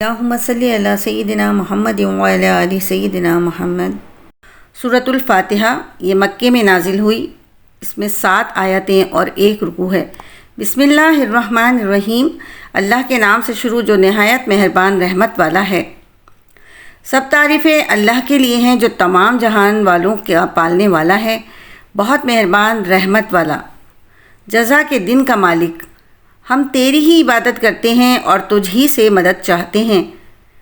اللہم صلی علی سیدنا محمد وعلی آل سیدنا محمد۔ سورۃ الفاتحہ یہ مکے میں نازل ہوئی۔ اس میں 7 آیتیں اور 1 رکوع ہے۔ بسم اللہ الرحمن الرحیم، اللہ کے نام سے شروع جو نہایت مہربان رحمت والا ہے۔ سب تعریفیں اللہ کے لیے ہیں جو تمام جہان والوں کا پالنے والا ہے، بہت مہربان رحمت والا، جزا کے دن کا مالک۔ ہم تیری ہی عبادت کرتے ہیں اور تجھ ہی سے مدد چاہتے ہیں،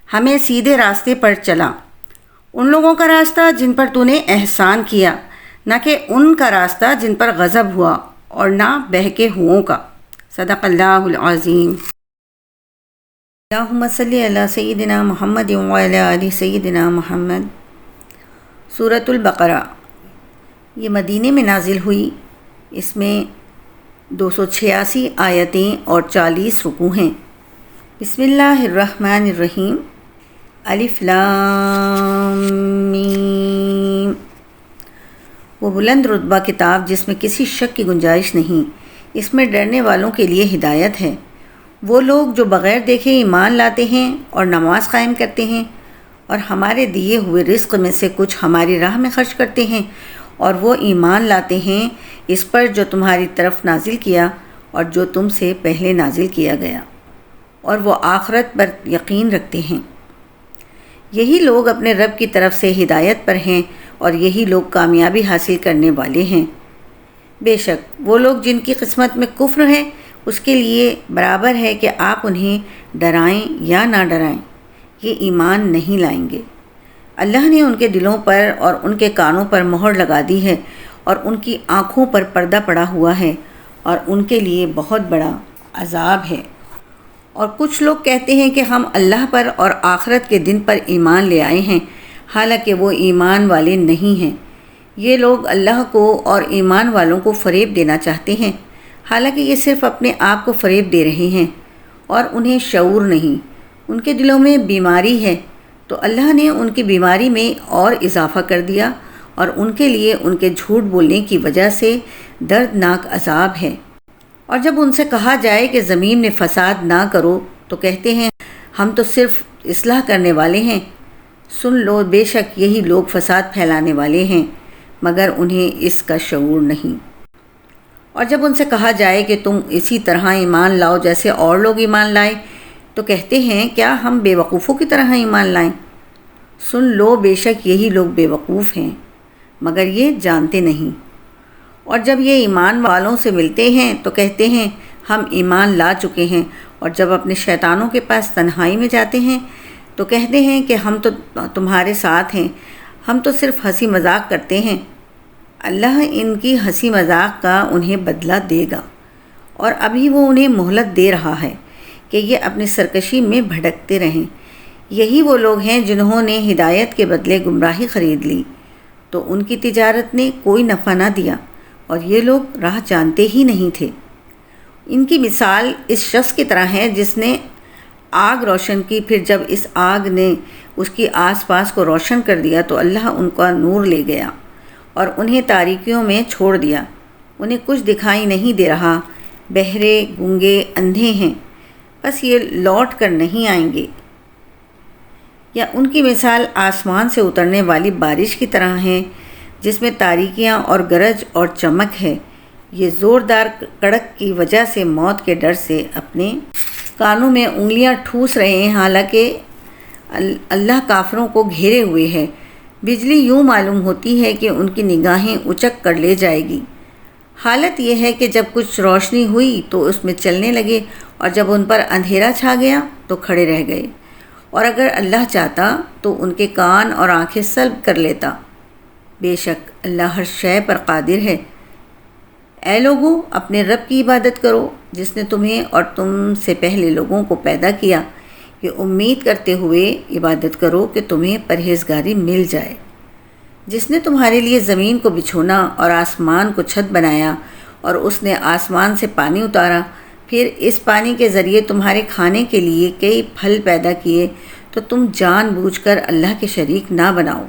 ہمیں سیدھے راستے پر چلا۔ ان لوگوں کا راستہ جن پر تو نے احسان کیا، نہ کہ ان کا راستہ جن پر غضب ہوا، اور نہ بہکے ہوں کا۔ صدق اللہ العظیم۔ اللہم صلی علی سیدنا محمد وعلی آل سیدنا محمد۔ سورۃ البقرہ یہ مدینے میں نازل ہوئی۔ اس میں 286 آیتیں اور 40 رکوع ہیں۔ بسم اللہ الرحمن الرحیم۔ الف لام میم۔ وہ بلند رتبہ کتاب جس میں کسی شک کی گنجائش نہیں، اس میں ڈرنے والوں کے لیے ہدایت ہے۔ وہ لوگ جو بغیر دیکھے ایمان لاتے ہیں اور نماز قائم کرتے ہیں، اور ہمارے دیے ہوئے رزق میں سے کچھ ہماری راہ میں خرچ کرتے ہیں، اور وہ ایمان لاتے ہیں اس پر جو تمہاری طرف نازل کیا اور جو تم سے پہلے نازل کیا گیا، اور وہ آخرت پر یقین رکھتے ہیں۔ یہی لوگ اپنے رب کی طرف سے ہدایت پر ہیں، اور یہی لوگ کامیابی حاصل کرنے والے ہیں۔ بے شک وہ لوگ جن کی قسمت میں کفر ہے، اس کے لیے برابر ہے کہ آپ انہیں ڈرائیں یا نہ ڈرائیں، یہ ایمان نہیں لائیں گے۔ اللہ نے ان کے دلوں پر اور ان کے کانوں پر مہر لگا دی ہے، اور ان کی آنکھوں پر پردہ پڑا ہوا ہے، اور ان کے لیے بہت بڑا عذاب ہے۔ اور کچھ لوگ کہتے ہیں کہ ہم اللہ پر اور آخرت کے دن پر ایمان لے آئے ہیں، حالانکہ وہ ایمان والے نہیں ہیں۔ یہ لوگ اللہ کو اور ایمان والوں کو فریب دینا چاہتے ہیں، حالانکہ یہ صرف اپنے آپ کو فریب دے رہے ہیں، اور انہیں شعور نہیں۔ ان کے دلوں میں بیماری ہے، تو اللہ نے ان کی بیماری میں اور اضافہ کر دیا، اور ان کے لیے ان کے جھوٹ بولنے کی وجہ سے دردناک عذاب ہے۔ اور جب ان سے کہا جائے کہ زمین میں فساد نہ کرو، تو کہتے ہیں ہم تو صرف اصلاح کرنے والے ہیں۔ سن لو، بے شک یہی لوگ فساد پھیلانے والے ہیں، مگر انہیں اس کا شعور نہیں۔ اور جب ان سے کہا جائے کہ تم اسی طرح ایمان لاؤ جیسے اور لوگ ایمان لائے، تو کہتے ہیں کیا ہم بے وقوفوں کی طرح ایمان لائیں؟ سن لو، بے شک یہی لوگ بے وقوف ہیں، مگر یہ جانتے نہیں۔ اور جب یہ ایمان والوں سے ملتے ہیں تو کہتے ہیں ہم ایمان لا چکے ہیں، اور جب اپنے شیطانوں کے پاس تنہائی میں جاتے ہیں تو کہتے ہیں کہ ہم تو تمہارے ساتھ ہیں، ہم تو صرف ہنسی مذاق کرتے ہیں۔ اللہ ان کی ہنسی مذاق کا انہیں بدلہ دے گا، اور ابھی وہ انہیں مہلت دے رہا ہے کہ یہ اپنی سرکشی میں بھٹکتے رہیں۔ یہی وہ لوگ ہیں جنہوں نے ہدایت کے بدلے گمراہی خرید لی، تو ان کی تجارت نے کوئی نفع نہ دیا، اور یہ لوگ راہ جانتے ہی نہیں تھے۔ ان کی مثال اس شخص کی طرح ہے جس نے آگ روشن کی، پھر جب اس آگ نے اس کی آس پاس کو روشن کر دیا تو اللہ ان کا نور لے گیا اور انہیں تاریکیوں میں چھوڑ دیا۔ انہیں کچھ دکھائی نہیں دے رہا، بہرے، گونگے، اندھے ہیں، بس یہ لوٹ کر نہیں آئیں گے۔ یا ان کی مثال آسمان سے اترنے والی بارش کی طرح ہے جس میں تاریکیاں اور گرج اور چمک ہے۔ یہ زوردار کڑک کی وجہ سے موت کے ڈر سے اپنے کانوں میں انگلیاں ٹھوس رہے ہیں، حالانکہ اللہ کافروں کو گھیرے ہوئے ہے۔ بجلی یوں معلوم ہوتی ہے کہ ان کی نگاہیں اچک کر لے جائے گی۔ حالت یہ ہے کہ جب کچھ روشنی ہوئی تو اس میں چلنے لگے، اور جب ان پر اندھیرا چھا گیا تو کھڑے رہ گئے۔ اور اگر اللہ چاہتا تو ان کے کان اور آنکھیں سلب کر لیتا۔ بے شک اللہ ہر شے پر قادر ہے۔ اے لوگو، اپنے رب کی عبادت کرو جس نے تمہیں اور تم سے پہلے لوگوں کو پیدا کیا، یہ امید کرتے ہوئے عبادت کرو کہ تمہیں پرہیزگاری مل جائے۔ جس نے تمہارے لیے زمین کو بچھونا اور آسمان کو چھت بنایا، اور اس نے آسمان سے پانی اتارا، پھر اس پانی کے ذریعے تمہارے کھانے کے لیے کئی پھل پیدا کیے، تو تم جان بوجھ کر اللہ کے شریک نہ بناؤ۔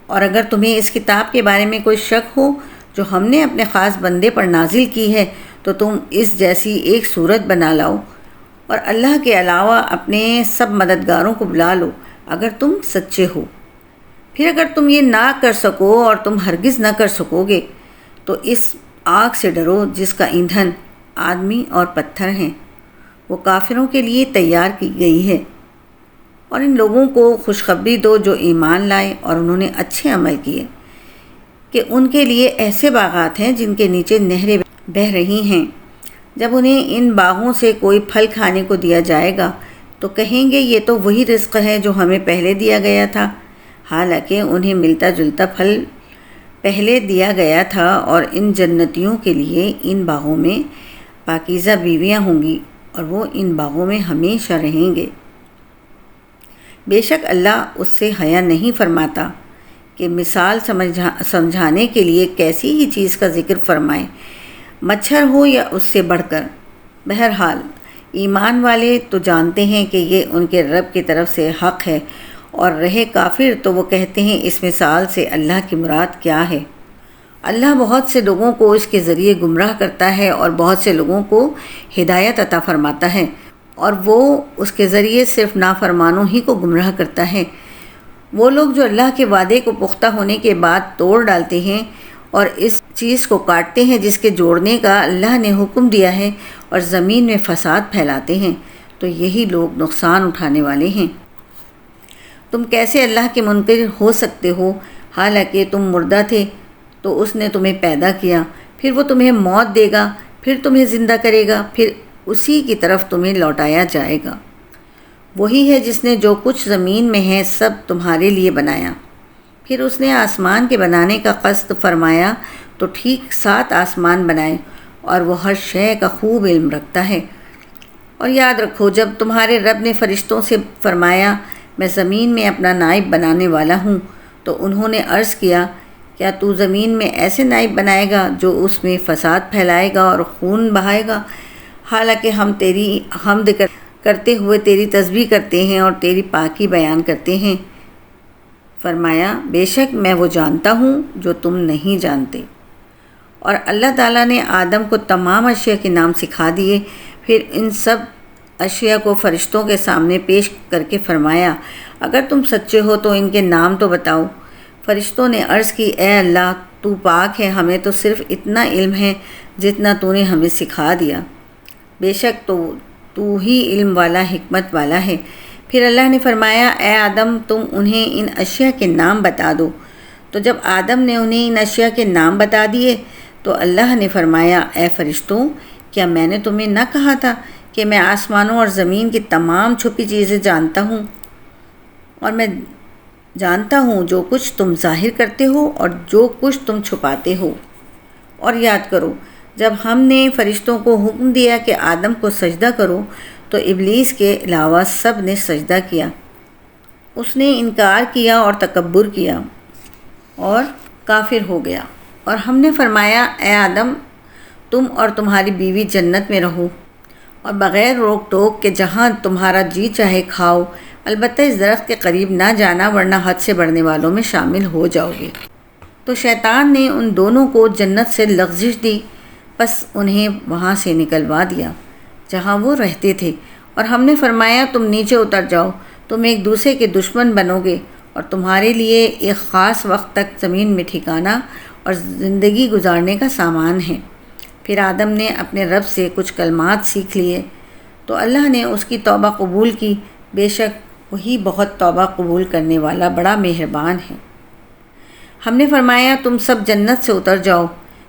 اور اگر تمہیں اس کتاب کے بارے میں کوئی شک ہو جو ہم نے اپنے خاص بندے پر نازل کی ہے، تو تم اس جیسی ایک صورت بنا لاؤ، اور اللہ کے علاوہ اپنے سب مددگاروں کو بلا لو اگر تم سچے ہو۔ پھر اگر تم یہ نہ کر سکو اور تم ہرگز نہ کر سکو گے تو اس آگ سے ڈرو جس کا ایندھن آدمی اور پتھر ہیں، وہ کافروں کے لیے تیار کی گئی ہے۔ اور ان لوگوں کو خوشخبری دو جو ایمان لائے اور انہوں نے اچھے عمل کیے کہ ان کے لیے ایسے باغات ہیں جن کے نیچے نہریں بہہ رہی ہیں۔ جب انہیں ان باغوں سے کوئی پھل کھانے کو دیا جائے گا تو کہیں گے یہ تو وہی رزق ہے جو ہمیں پہلے دیا گیا تھا، حالانکہ انہیں ملتا جلتا پھل پہلے دیا گیا تھا۔ اور ان جنتیوں کے لیے ان باغوں میں پاکیزہ بیویاں ہوں گی اور وہ ان باغوں میں ہمیشہ رہیں گے۔ بے شک اللہ اس سے حیا نہیں فرماتا کہ مثال سمجھانے کے لیے کیسی ہی چیز کا ذکر فرمائے، مچھر ہو یا اس سے بڑھ کر۔ بہرحال ایمان والے تو جانتے ہیں کہ یہ ان کے رب کی طرف سے حق ہے، اور رہے کافر تو وہ کہتے ہیں اس مثال سے اللہ کی مراد کیا ہے۔ اللہ بہت سے لوگوں کو اس کے ذریعے گمراہ کرتا ہے اور بہت سے لوگوں کو ہدایت عطا فرماتا ہے، اور وہ اس کے ذریعے صرف نافرمانوں ہی کو گمراہ کرتا ہے۔ وہ لوگ جو اللہ کے وعدے کو پختہ ہونے کے بعد توڑ ڈالتے ہیں اور اس چیز کو کاٹتے ہیں جس کے جوڑنے کا اللہ نے حکم دیا ہے اور زمین میں فساد پھیلاتے ہیں، تو یہی لوگ نقصان اٹھانے والے ہیں۔ تم کیسے اللہ کے منکر ہو سکتے ہو، حالانکہ تم مردہ تھے تو اس نے تمہیں پیدا کیا، پھر وہ تمہیں موت دے گا، پھر تمہیں زندہ کرے گا، پھر اسی کی طرف تمہیں لوٹایا جائے گا۔ وہی ہے جس نے جو کچھ زمین میں ہے سب تمہارے لیے بنایا۔ پھر اس نے آسمان کے بنانے کا قصد فرمایا تو ٹھیک 7 آسمان بنائے، اور وہ ہر شے کا خوب علم رکھتا ہے۔ اور یاد رکھو جب تمہارے رب نے فرشتوں سے فرمایا میں زمین میں اپنا نائب بنانے والا ہوں، تو انہوں نے عرض کیا کیا تو زمین میں ایسے نائب بنائے گا جو اس میں فساد پھیلائے گا اور خون بہائے گا، حالانکہ ہم تیری حمد کرتے ہوئے تیری تسبیح کرتے ہیں اور تیری پاکی بیان کرتے ہیں۔ فرمایا بے شک میں وہ جانتا ہوں جو تم نہیں جانتے۔ اور اللہ تعالیٰ نے آدم کو تمام اشیاء کے نام سکھا دیے، پھر ان سب اشیاء کو فرشتوں کے سامنے پیش کر کے فرمایا اگر تم سچے ہو تو ان کے نام تو بتاؤ۔ فرشتوں نے عرض کی اے اللہ تو پاک ہے، ہمیں تو صرف اتنا علم ہے جتنا تو نے ہمیں سکھا دیا، بے شک تو ہی علم والا حکمت والا ہے۔ پھر اللہ نے فرمایا اے آدم تم انہیں ان اشیاء کے نام بتا دو۔ تو جب آدم نے انہیں ان اشیاء کے نام بتا دیے تو اللہ نے فرمایا اے فرشتوں کیا میں نے تمہیں نہ کہا تھا کہ میں آسمانوں اور زمین کی تمام چھپی چیزیں جانتا ہوں، اور میں جانتا ہوں جو کچھ تم ظاہر کرتے ہو اور جو کچھ تم چھپاتے ہو۔ اور یاد کرو جب ہم نے فرشتوں کو حکم دیا کہ آدم کو سجدہ کرو تو ابلیس کے علاوہ سب نے سجدہ کیا، اس نے انکار کیا اور تکبر کیا اور کافر ہو گیا۔ اور ہم نے فرمایا اے آدم تم اور تمہاری بیوی جنت میں رہو اور بغیر روک ٹوک کہ جہاں تمہارا جی چاہے کھاؤ، البتہ اس درخت کے قریب نہ جانا ورنہ حد سے بڑھنے والوں میں شامل ہو جاؤ گے۔ تو شیطان نے ان دونوں کو جنت سے لغزش دی، پس انہیں وہاں سے نکلوا دیا جہاں وہ رہتے تھے، اور ہم نے فرمایا تم نیچے اتر جاؤ، تم ایک دوسرے کے دشمن بنو گے اور تمہارے لیے ایک خاص وقت تک زمین میں ٹھکانہ اور زندگی گزارنے کا سامان ہے۔ پھر آدم نے اپنے رب سے کچھ کلمات سیکھ لیے تو اللہ نے اس کی توبہ قبول کی، بے شک وہی بہت توبہ قبول کرنے والا بڑا مہربان ہے۔ ہم نے فرمایا تم سب جنت سے اتر جاؤ،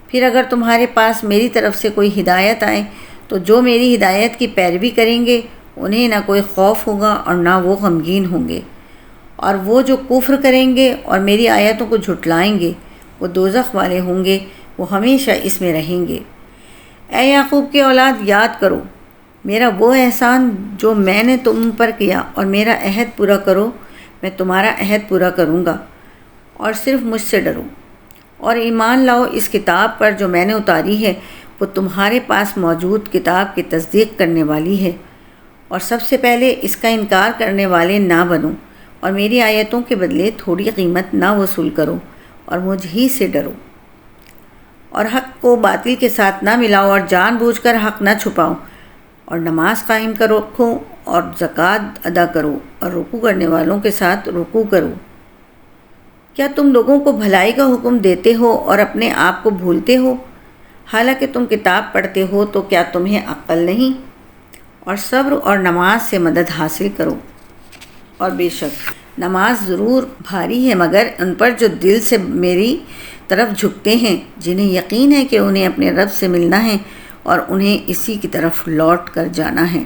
پھر اگر تمہارے پاس میری طرف سے کوئی ہدایت آئے تو جو میری ہدایت کی پیروی کریں گے انہیں نہ کوئی خوف ہوگا اور نہ وہ غمگین ہوں گے، اور وہ جو کفر کریں گے اور میری آیتوں کو جھٹلائیں گے وہ دوزخ والے ہوں گے، وہ ہمیشہ اس میں رہیں گے۔ اے یعقوب کے اولاد یاد کرو میرا وہ احسان جو میں نے تم پر کیا، اور میرا عہد پورا کرو، میں تمہارا عہد پورا کروں گا، اور صرف مجھ سے ڈرو، اور ایمان لاؤ اس کتاب پر جو میں نے اتاری ہے، وہ تمہارے پاس موجود کتاب کی تصدیق کرنے والی ہے، اور سب سے پہلے اس کا انکار کرنے والے نہ بنو، اور میری آیتوں کے بدلے تھوڑی قیمت نہ وصول کرو، اور مجھ ہی سے ڈرو، اور حق کو باطل کے ساتھ نہ ملاؤ، اور جان بوجھ کر حق نہ چھپاؤ، اور نماز قائم کرو رکھو اور زکوٰۃ ادا کرو اور رکوع کرنے والوں کے ساتھ رکوع کرو۔ کیا تم لوگوں کو بھلائی کا حکم دیتے ہو اور اپنے آپ کو بھولتے ہو؟ حالانکہ تم کتاب پڑھتے ہو تو کیا تمہیں عقل نہیں؟ اور صبر اور نماز سے مدد حاصل کرو۔ اور بے شک نماز ضرور بھاری ہے مگر ان پر جو دل سے میری طرف جھکتے ہیں، جنہیں یقین ہے کہ انہیں اپنے رب سے ملنا ہے اور انہیں اسی کی طرف لوٹ کر جانا ہے۔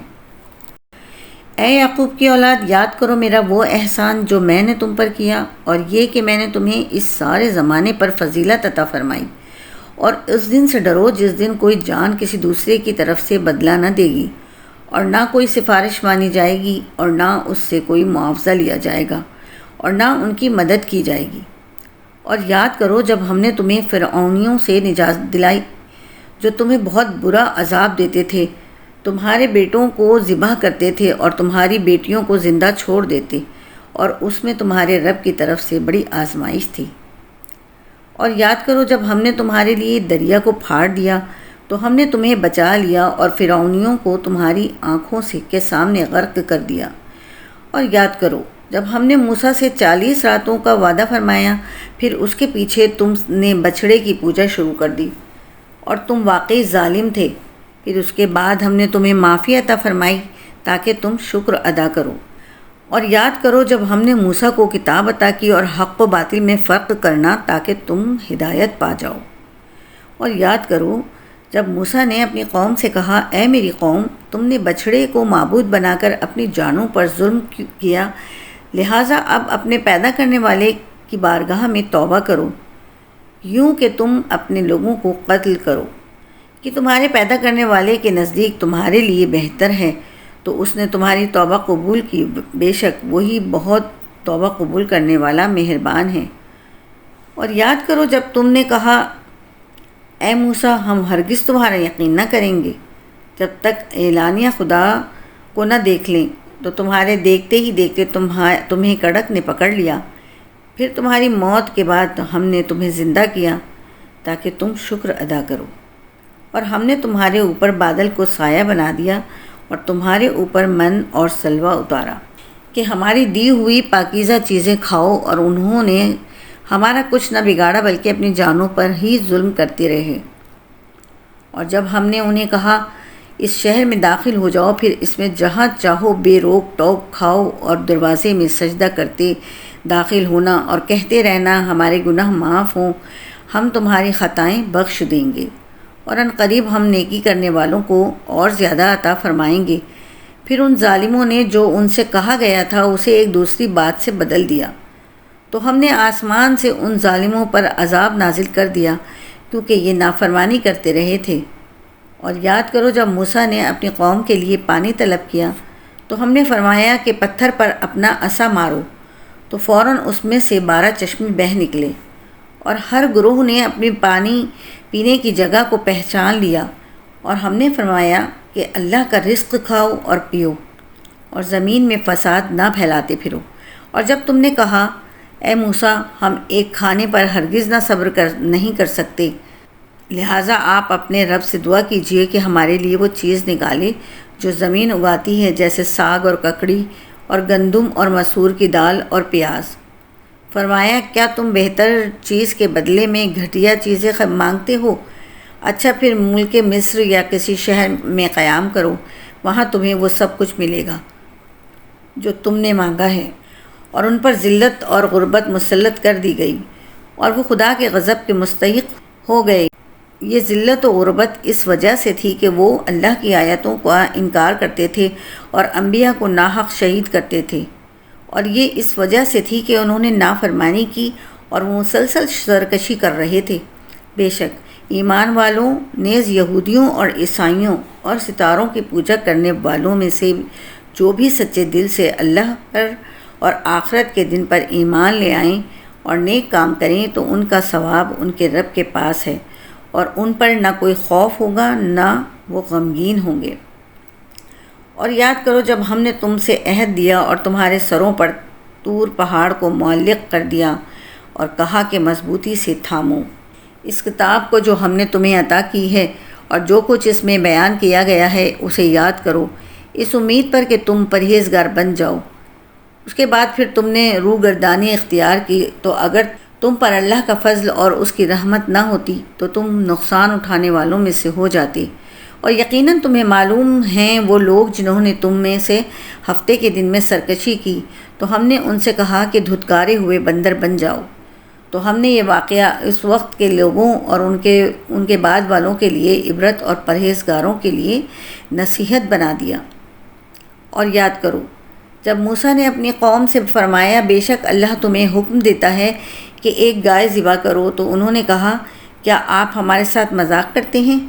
اے یعقوب کی اولاد، یاد کرو میرا وہ احسان جو میں نے تم پر کیا، اور یہ کہ میں نے تمہیں اس سارے زمانے پر فضیلت عطا فرمائی۔ اور اس دن سے ڈرو جس دن کوئی جان کسی دوسرے کی طرف سے بدلہ نہ دے گی، اور نہ کوئی سفارش مانی جائے گی، اور نہ اس سے کوئی معاوضہ لیا جائے گا، اور نہ ان کی مدد کی جائے گی۔ اور یاد کرو جب ہم نے تمہیں فرعونیوں سے نجات دلائی جو تمہیں بہت برا عذاب دیتے تھے، تمہارے بیٹوں کو ذبح کرتے تھے اور تمہاری بیٹیوں کو زندہ چھوڑ دیتے، اور اس میں تمہارے رب کی طرف سے بڑی آزمائش تھی۔ اور یاد کرو جب ہم نے تمہارے لیے دریا کو پھاڑ دیا تو ہم نے تمہیں بچا لیا اور فرعونیوں کو تمہاری آنکھوں کے سامنے غرق کر دیا۔ اور یاد کرو جب ہم نے موسیٰ سے 40 راتوں کا وعدہ فرمایا، پھر اس کے پیچھے تم نے بچھڑے کی پوجا شروع کر دی اور تم واقعی ظالم تھے۔ پھر اس کے بعد ہم نے تمہیں معافی عطا فرمائی تاکہ تم شکر ادا کرو۔ اور یاد کرو جب ہم نے موسیٰ کو کتاب عطا کی اور حق و باطل میں فرق کرنا تاکہ تم ہدایت پا جاؤ۔ اور یاد کرو جب موسیٰ نے اپنی قوم سے کہا، اے میری قوم، تم نے بچھڑے کو معبود بنا کر اپنی جانوں پر ظلم کیا، لہٰذا اب اپنے پیدا کرنے والے کی بارگاہ میں توبہ کرو، یوں کہ تم اپنے لوگوں کو قتل کرو کہ تمہارے پیدا کرنے والے کے نزدیک تمہارے لیے بہتر ہے، تو اس نے تمہاری توبہ قبول کی، بے شک وہی بہت توبہ قبول کرنے والا مہربان ہے۔ اور یاد کرو جب تم نے کہا، اے موسیٰ، ہم ہرگز تمہارا یقین نہ کریں گے جب تک اعلانیہ خدا کو نہ دیکھ لیں، تو تمہارے دیکھتے ہی دیکھتے تمہیں کڑک نے پکڑ لیا، پھر تمہاری موت کے بعد ہم نے تمہیں زندہ کیا تاکہ تم شکر ادا کرو۔ اور ہم نے تمہارے اوپر بادل کو سایہ بنا دیا اور تمہارے اوپر من اور سلوہ اتارا کہ ہماری دی ہوئی پاکیزہ چیزیں کھاؤ، اور انہوں نے ہمارا کچھ نہ بگاڑا بلکہ اپنی جانوں پر ہی ظلم کرتے رہے۔ اور جب ہم نے انہیں کہا، اس شہر میں داخل ہو جاؤ، پھر اس میں جہاں چاہو بے روک ٹوک کھاؤ اور دروازے میں سجدہ کرتے داخل ہونا اور کہتے رہنا، ہمارے گناہ معاف ہوں، ہم تمہاری خطائیں بخش دیں گے، اور ان قریب ہم نیکی کرنے والوں کو اور زیادہ عطا فرمائیں گے۔ پھر ان ظالموں نے جو ان سے کہا گیا تھا اسے ایک دوسری بات سے بدل دیا، تو ہم نے آسمان سے ان ظالموں پر عذاب نازل کر دیا کیونکہ یہ نافرمانی کرتے رہے تھے۔ اور یاد کرو جب موسیٰ نے اپنی قوم کے لیے پانی طلب کیا تو ہم نے فرمایا کہ پتھر پر اپنا عصا مارو، تو فوراً اس میں سے 12 چشمے بہہ نکلے، اور ہر گروہ نے اپنی پانی پینے کی جگہ کو پہچان لیا۔ اور ہم نے فرمایا کہ اللہ کا رزق کھاؤ اور پیو، اور زمین میں فساد نہ پھیلاتے پھرو۔ اور جب تم نے کہا، اے موسیٰ، ہم ایک کھانے پر ہرگز نہ صبر نہیں کر سکتے، لہٰذا آپ اپنے رب سے دعا کیجئے کہ ہمارے لیے وہ چیز نکالے جو زمین اگاتی ہے، جیسے ساگ اور ککڑی اور گندم اور مسور کی دال اور پیاز۔ فرمایا، کیا تم بہتر چیز کے بدلے میں گھٹیا چیزیں مانگتے ہو؟ اچھا، پھر ملک مصر یا کسی شہر میں قیام کرو، وہاں تمہیں وہ سب کچھ ملے گا جو تم نے مانگا ہے۔ اور ان پر ذلت اور غربت مسلط کر دی گئی، اور وہ خدا کے غضب کے مستحق ہو گئے۔ یہ ذلت و غربت اس وجہ سے تھی کہ وہ اللہ کی آیتوں کا انکار کرتے تھے اور انبیاء کو ناحق شہید کرتے تھے، اور یہ اس وجہ سے تھی کہ انہوں نے نافرمانی کی اور وہ مسلسل سرکشی کر رہے تھے۔ بے شک ایمان والوں نیز یہودیوں اور عیسائیوں اور ستاروں کی پوجا کرنے والوں میں سے جو بھی سچے دل سے اللہ پر اور آخرت کے دن پر ایمان لے آئیں اور نیک کام کریں تو ان کا ثواب ان کے رب کے پاس ہے، اور ان پر نہ کوئی خوف ہوگا نہ وہ غمگین ہوں گے۔ اور یاد کرو جب ہم نے تم سے عہد دیا اور تمہارے سروں پر طور پہاڑ کو معلق کر دیا اور کہا کہ مضبوطی سے تھامو اس کتاب کو جو ہم نے تمہیں عطا کی ہے، اور جو کچھ اس میں بیان کیا گیا ہے اسے یاد کرو، اس امید پر کہ تم پرہیزگار بن جاؤ۔ اس کے بعد پھر تم نے روگردانی اختیار کی، تو اگر تم پر اللہ کا فضل اور اس کی رحمت نہ ہوتی تو تم نقصان اٹھانے والوں میں سے ہو جاتے۔ اور یقیناً تمہیں معلوم ہیں وہ لوگ جنہوں نے تم میں سے ہفتے کے دن میں سرکشی کی، تو ہم نے ان سے کہا کہ دھتکارے ہوئے بندر بن جاؤ۔ تو ہم نے یہ واقعہ اس وقت کے لوگوں اور ان کے بعد والوں کے لیے عبرت اور پرہیزگاروں کے لیے نصیحت بنا دیا۔ اور یاد کرو جب موسیٰ نے اپنی قوم سے فرمایا بے شک اللہ تمہیں حکم دیتا ہے کہ ایک گائے ذبح کرو، تو انہوں نے کہا کیا آپ ہمارے ساتھ مذاق کرتے ہیں؟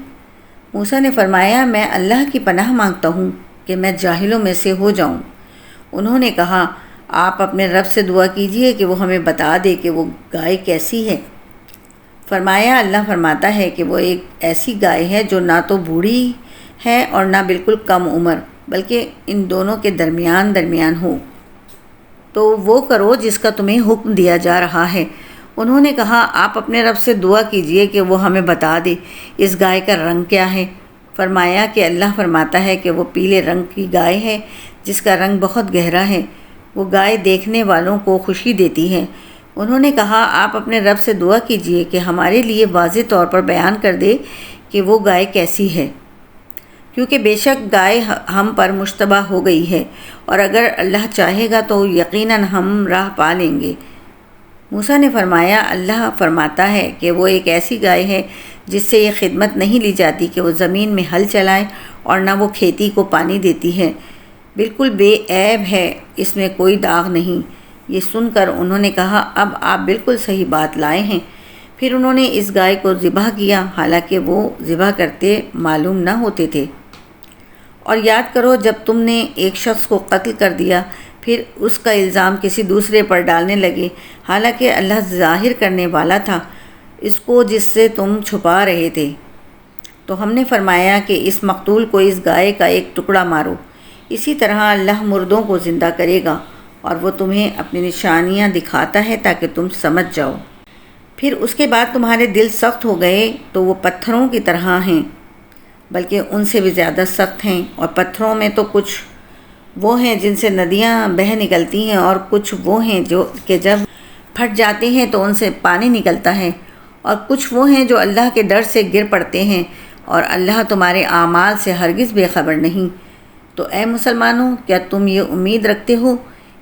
موسیٰ نے فرمایا میں اللہ کی پناہ مانگتا ہوں کہ میں جاہلوں میں سے ہو جاؤں۔ انہوں نے کہا آپ اپنے رب سے دعا کیجئے کہ وہ ہمیں بتا دے کہ وہ گائے کیسی ہے۔ فرمایا اللہ فرماتا ہے کہ وہ ایک ایسی گائے ہے جو نہ تو بوڑھی ہے اور نہ بالکل کم عمر، بلکہ ان دونوں کے درمیان ہو۔ تو وہ کرو جس کا تمہیں حکم دیا جا رہا ہے۔ انہوں نے کہا آپ اپنے رب سے دعا کیجئے کہ وہ ہمیں بتا دے اس گائے کا رنگ کیا ہے۔ فرمایا کہ اللہ فرماتا ہے کہ وہ پیلے رنگ کی گائے ہے جس کا رنگ بہت گہرا ہے، وہ گائے دیکھنے والوں کو خوشی دیتی ہے۔ انہوں نے کہا آپ اپنے رب سے دعا کیجئے کہ ہمارے لیے واضح طور پر بیان کر دے کہ وہ گائے کیسی ہے، کیونکہ بے شک گائے ہم پر مشتبہ ہو گئی ہے، اور اگر اللہ چاہے گا تو یقیناً ہم راہ پا لیں گے۔ موسیٰ نے فرمایا اللہ فرماتا ہے کہ وہ ایک ایسی گائے ہے جس سے یہ خدمت نہیں لی جاتی کہ وہ زمین میں ہل چلائے اور نہ وہ کھیتی کو پانی دیتی ہے، بالکل بے عیب ہے، اس میں کوئی داغ نہیں۔ یہ سن کر انہوں نے کہا اب آپ بالکل صحیح بات لائے ہیں۔ پھر انہوں نے اس گائے کو ذبح کیا، حالانکہ وہ ذبح کرتے معلوم نہ ہوتے تھے۔ اور یاد کرو جب تم نے ایک شخص کو قتل کر دیا، پھر اس کا الزام کسی دوسرے پر ڈالنے لگے، حالانکہ اللہ ظاہر کرنے والا تھا اس کو جس سے تم چھپا رہے تھے۔ تو ہم نے فرمایا کہ اس مقتول کو اس گائے کا ایک ٹکڑا مارو، اسی طرح اللہ مردوں کو زندہ کرے گا اور وہ تمہیں اپنی نشانیاں دکھاتا ہے تاکہ تم سمجھ جاؤ۔ پھر اس کے بعد تمہارے دل سخت ہو گئے تو وہ پتھروں کی طرح ہیں، بلکہ ان سے بھی زیادہ سخت ہیں، اور پتھروں میں تو کچھ وہ ہیں جن سے ندیاں بہہ نکلتی ہیں، اور کچھ وہ ہیں جو کہ جب پھٹ جاتے ہیں تو ان سے پانی نکلتا ہے، اور کچھ وہ ہیں جو اللہ کے ڈر سے گر پڑتے ہیں، اور اللہ تمہارے اعمال سے ہرگز بے خبر نہیں۔ تو اے مسلمانوں کیا تم یہ امید رکھتے ہو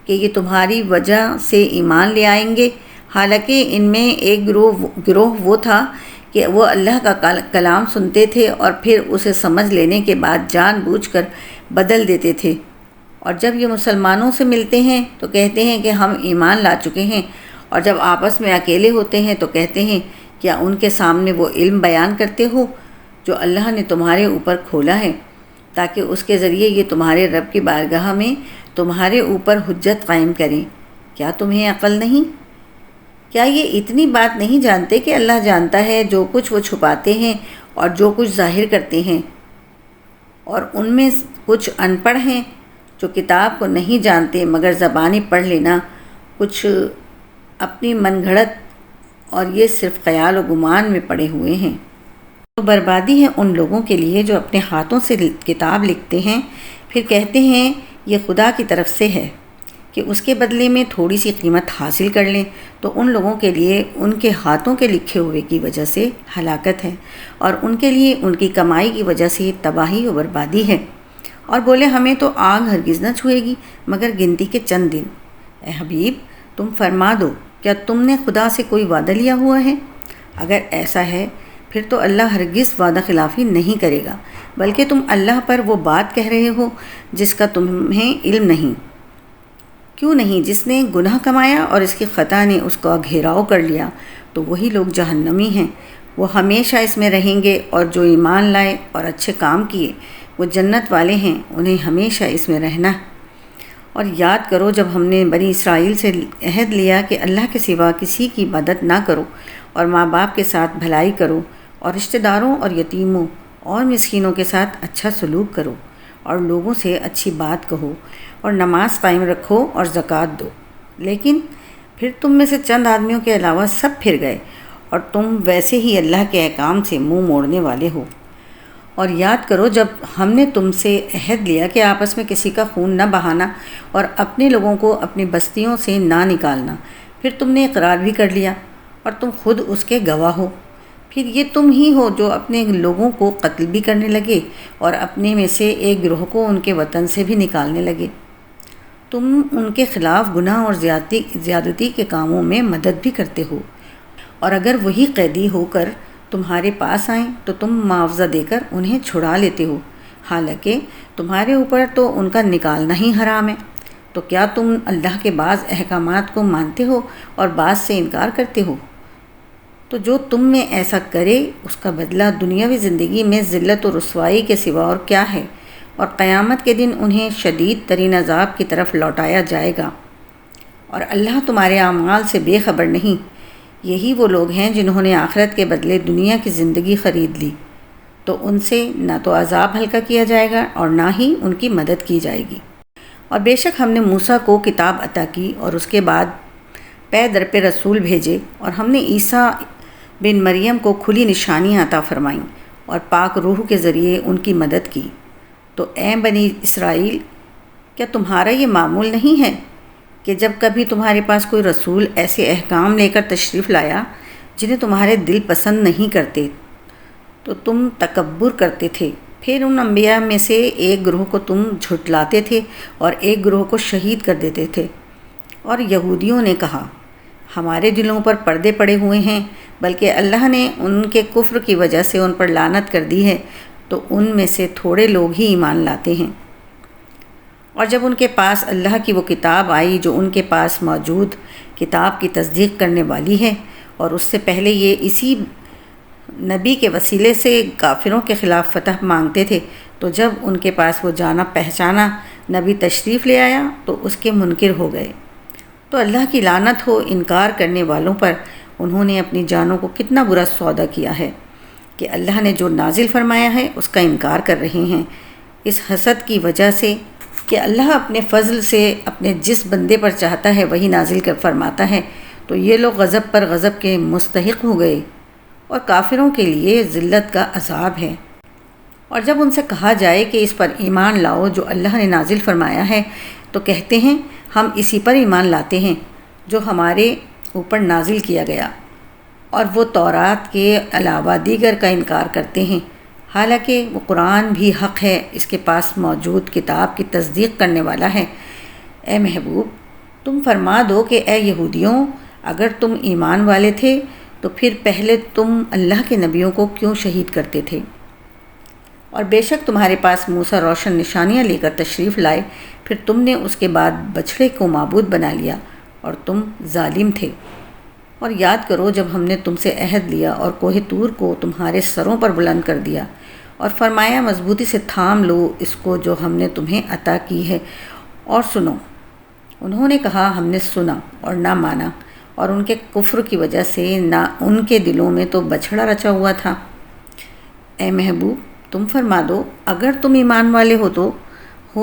کہ یہ تمہاری وجہ سے ایمان لے آئیں گے؟ حالانکہ ان میں ایک گروہ وہ تھا کہ وہ اللہ کا کلام سنتے تھے اور پھر اسے سمجھ لینے کے بعد جان بوجھ کر بدل دیتے تھے، اور جب یہ مسلمانوں سے ملتے ہیں تو کہتے ہیں کہ ہم ایمان لا چکے ہیں، اور جب آپس میں اکیلے ہوتے ہیں تو کہتے ہیں کیا ان کے سامنے وہ علم بیان کرتے ہو جو اللہ نے تمہارے اوپر کھولا ہے، تاکہ اس کے ذریعے یہ تمہارے رب کی بارگاہ میں تمہارے اوپر حجت قائم کریں۔ کیا تمہیں عقل نہیں؟ کیا یہ اتنی بات نہیں جانتے کہ اللہ جانتا ہے جو کچھ وہ چھپاتے ہیں اور جو کچھ ظاہر کرتے ہیں؟ اور ان میں کچھ ان پڑھ ہیں جو کتاب کو نہیں جانتے مگر زبانی پڑھ لینا کچھ اپنی من گھڑت، اور یہ صرف خیال و گمان میں پڑے ہوئے ہیں۔ تو بربادی ہے ان لوگوں کے لیے جو اپنے ہاتھوں سے کتاب لکھتے ہیں، پھر کہتے ہیں یہ خدا کی طرف سے ہے کہ اس کے بدلے میں تھوڑی سی قیمت حاصل کر لیں، تو ان لوگوں کے لیے ان کے ہاتھوں کے لکھے ہوئے کی وجہ سے ہلاکت ہے، اور ان کے لیے ان کی کمائی کی وجہ سے تباہی و بربادی ہے۔ اور بولے ہمیں تو آگ ہرگز نہ چھوئے گی مگر گنتی کے چند دن۔ اے حبیب تم فرما دو کیا تم نے خدا سے کوئی وعدہ لیا ہوا ہے؟ اگر ایسا ہے پھر تو اللہ ہرگز وعدہ خلافی نہیں کرے گا، بلکہ تم اللہ پر وہ بات کہہ رہے ہو جس کا تمہیں علم نہیں۔ کیوں نہیں؟ جس نے گناہ کمایا اور اس کی خطا نے اس کا گھیراؤ کر لیا تو وہی لوگ جہنمی ہیں، وہ ہمیشہ اس میں رہیں گے، اور جو ایمان لائے اور اچھے کام کیے وہ جنت والے ہیں، انہیں ہمیشہ اس میں رہنا ہے۔ اور یاد کرو جب ہم نے بنی اسرائیل سے عہد لیا کہ اللہ کے سوا کسی کی عبادت نہ کرو، اور ماں باپ کے ساتھ بھلائی کرو، اور رشتہ داروں اور یتیموں اور مسکینوں کے ساتھ اچھا سلوک کرو، اور لوگوں سے اچھی بات کہو، اور نماز قائم رکھو اور زکوٰۃ دو۔ لیکن پھر تم میں سے چند آدمیوں کے علاوہ سب پھر گئے، اور تم ویسے ہی اللہ کے احکام سے منہ موڑنے والے ہو۔ اور یاد کرو جب ہم نے تم سے عہد لیا کہ آپس میں کسی کا خون نہ بہانا اور اپنے لوگوں کو اپنی بستیوں سے نہ نکالنا، پھر تم نے اقرار بھی کر لیا اور تم خود اس کے گواہ ہو۔ پھر یہ تم ہی ہو جو اپنے لوگوں کو قتل بھی کرنے لگے اور اپنے میں سے ایک گروہ کو ان کے وطن سے بھی نکالنے لگے۔ تم ان کے خلاف گناہ اور زیادتی کے کاموں میں مدد بھی کرتے ہو، اور اگر وہی قیدی ہو کر تمہارے پاس آئیں تو تم معاوضہ دے کر انہیں چھڑا لیتے ہو، حالانکہ تمہارے اوپر تو ان کا نکالنا ہی حرام ہے۔ تو کیا تم اللہ کے بعض احکامات کو مانتے ہو اور بعض سے انکار کرتے ہو؟ تو جو تم میں ایسا کرے اس کا بدلہ دنیاوی زندگی میں ذلت و رسوائی کے سوا اور کیا ہے، اور قیامت کے دن انہیں شدید ترین عذاب کی طرف لوٹایا جائے گا۔ اور اللہ تمہارے اعمال سے بے خبر نہیں۔ یہی وہ لوگ ہیں جنہوں نے آخرت کے بدلے دنیا کی زندگی خرید لی، تو ان سے نہ تو عذاب ہلکا کیا جائے گا اور نہ ہی ان کی مدد کی جائے گی۔ اور بے شک ہم نے موسیٰ کو کتاب عطا کی اور اس کے بعد پے در پہ رسول بھیجے، اور ہم نے عیسیٰ بن مریم کو کھلی نشانیاں عطا فرمائیں اور پاک روح کے ذریعے ان کی مدد کی۔ تو اے بنی اسرائیل، کیا تمہارا یہ معمول نہیں ہے کہ جب کبھی تمہارے پاس کوئی رسول ایسے احکام لے کر تشریف لایا جنہیں تمہارے دل پسند نہیں کرتے تو تم تکبر کرتے تھے، پھر ان انبیاء میں سے ایک گروہ کو تم جھٹلاتے تھے اور ایک گروہ کو شہید کر دیتے تھے۔ اور یہودیوں نے کہا ہمارے دلوں پر پردے پڑے ہوئے ہیں، بلکہ اللہ نے ان کے کفر کی وجہ سے ان پر لعنت کر دی ہے، تو ان میں سے تھوڑے لوگ ہی ایمان لاتے ہیں۔ اور جب ان کے پاس اللہ کی وہ کتاب آئی جو ان کے پاس موجود کتاب کی تصدیق کرنے والی ہے، اور اس سے پہلے یہ اسی نبی کے وسیلے سے کافروں کے خلاف فتح مانگتے تھے، تو جب ان کے پاس وہ جانا پہچانا نبی تشریف لے آیا تو اس کے منکر ہو گئے۔ تو اللہ کی لعنت ہو انکار کرنے والوں پر، انہوں نے اپنی جانوں کو کتنا برا سودا کیا ہے کہ اللہ نے جو نازل فرمایا ہے اس کا انکار کر رہے ہیں، اس حسد کی وجہ سے کہ اللہ اپنے فضل سے اپنے جس بندے پر چاہتا ہے وہی نازل کر فرماتا ہے، تو یہ لوگ غضب پر غضب کے مستحق ہو گئے، اور کافروں کے لیے ذلت کا عذاب ہے۔ اور جب ان سے کہا جائے کہ اس پر ایمان لاؤ جو اللہ نے نازل فرمایا ہے، تو کہتے ہیں ہم اسی پر ایمان لاتے ہیں جو ہمارے اوپر نازل کیا گیا، اور وہ تورات کے علاوہ دیگر کا انکار کرتے ہیں، حالانکہ وہ قرآن بھی حق ہے، اس کے پاس موجود کتاب کی تصدیق کرنے والا ہے۔ اے محبوب، تم فرما دو کہ اے یہودیوں، اگر تم ایمان والے تھے تو پھر پہلے تم اللہ کے نبیوں کو کیوں شہید کرتے تھے؟ اور بے شک تمہارے پاس موسیٰ روشن نشانیاں لے کر تشریف لائے، پھر تم نے اس کے بعد بچھڑے کو معبود بنا لیا اور تم ظالم تھے۔ اور یاد کرو جب ہم نے تم سے عہد لیا اور کوہ طور کو تمہارے سروں پر بلند کر دیا اور فرمایا مضبوطی سے تھام لو اس کو جو ہم نے تمہیں عطا کی ہے اور سنو۔ انہوں نے کہا ہم نے سنا اور نہ مانا، اور ان کے کفر کی وجہ سے نہ ان کے دلوں میں تو بچھڑا رچا ہوا تھا۔ اے محبوب، تم فرما دو اگر تم ایمان والے ہو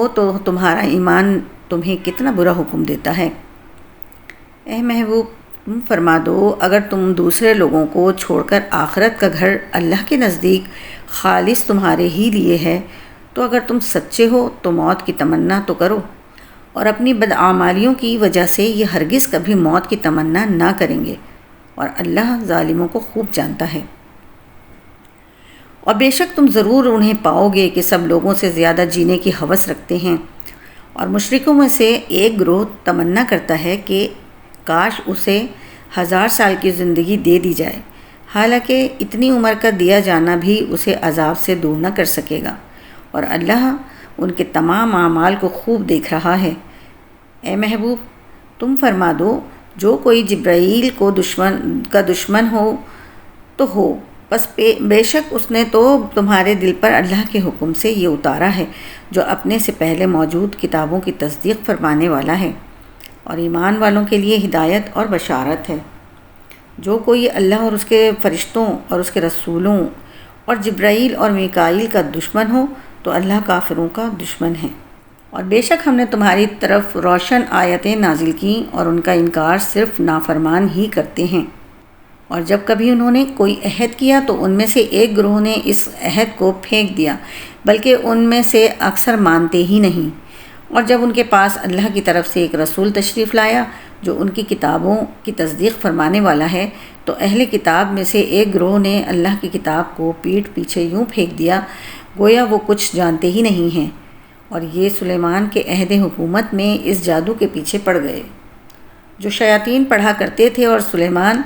تو تمہارا ایمان تمہیں کتنا برا حکم دیتا ہے۔ اے محبوب، تم فرما دو اگر تم دوسرے لوگوں کو چھوڑ کر آخرت کا گھر اللہ کے نزدیک خالص تمہارے ہی لیے ہے، تو اگر تم سچے ہو تو موت کی تمنا تو کرو، اور اپنی بدعمالیوں کی وجہ سے یہ ہرگز کبھی موت کی تمنا نہ کریں گے، اور اللہ ظالموں کو خوب جانتا ہے۔ اور بے شک تم ضرور انہیں پاؤ گے کہ سب لوگوں سے زیادہ جینے کی ہوس رکھتے ہیں، اور مشرکوں میں سے ایک گروہ تمنا کرتا ہے کہ کاش اسے 1000 سال کی زندگی دے دی جائے، حالانکہ اتنی عمر کا دیا جانا بھی اسے عذاب سے دور نہ کر سکے گا، اور اللہ ان کے تمام اعمال کو خوب دیکھ رہا ہے۔ اے محبوب، تم فرما دو جو کوئی جبرائیل کو دشمن ہو تو ہو، بس بے شک اس نے تو تمہارے دل پر اللہ کے حکم سے یہ اتارا ہے جو اپنے سے پہلے موجود کتابوں کی تصدیق فرمانے والا ہے، اور ایمان والوں کے لیے ہدایت اور بشارت ہے۔ جو کوئی اللہ اور اس کے فرشتوں اور اس کے رسولوں اور جبرائیل اور میکائیل کا دشمن ہو تو اللہ کافروں کا دشمن ہے۔ اور بے شک ہم نے تمہاری طرف روشن آیتیں نازل کیں اور ان کا انکار صرف نافرمان ہی کرتے ہیں۔ اور جب کبھی انہوں نے کوئی عہد کیا تو ان میں سے ایک گروہ نے اس عہد کو پھینک دیا، بلکہ ان میں سے اکثر مانتے ہی نہیں۔ اور جب ان کے پاس اللہ کی طرف سے ایک رسول تشریف لایا جو ان کی کتابوں کی تصدیق فرمانے والا ہے، تو اہل کتاب میں سے ایک گروہ نے اللہ کی کتاب کو پیٹھ پیچھے یوں پھینک دیا گویا وہ کچھ جانتے ہی نہیں ہیں، اور یہ سلیمان کے عہد حکومت میں اس جادو کے پیچھے پڑ گئے جو شیاطین پڑھا کرتے تھے، اور سلیمان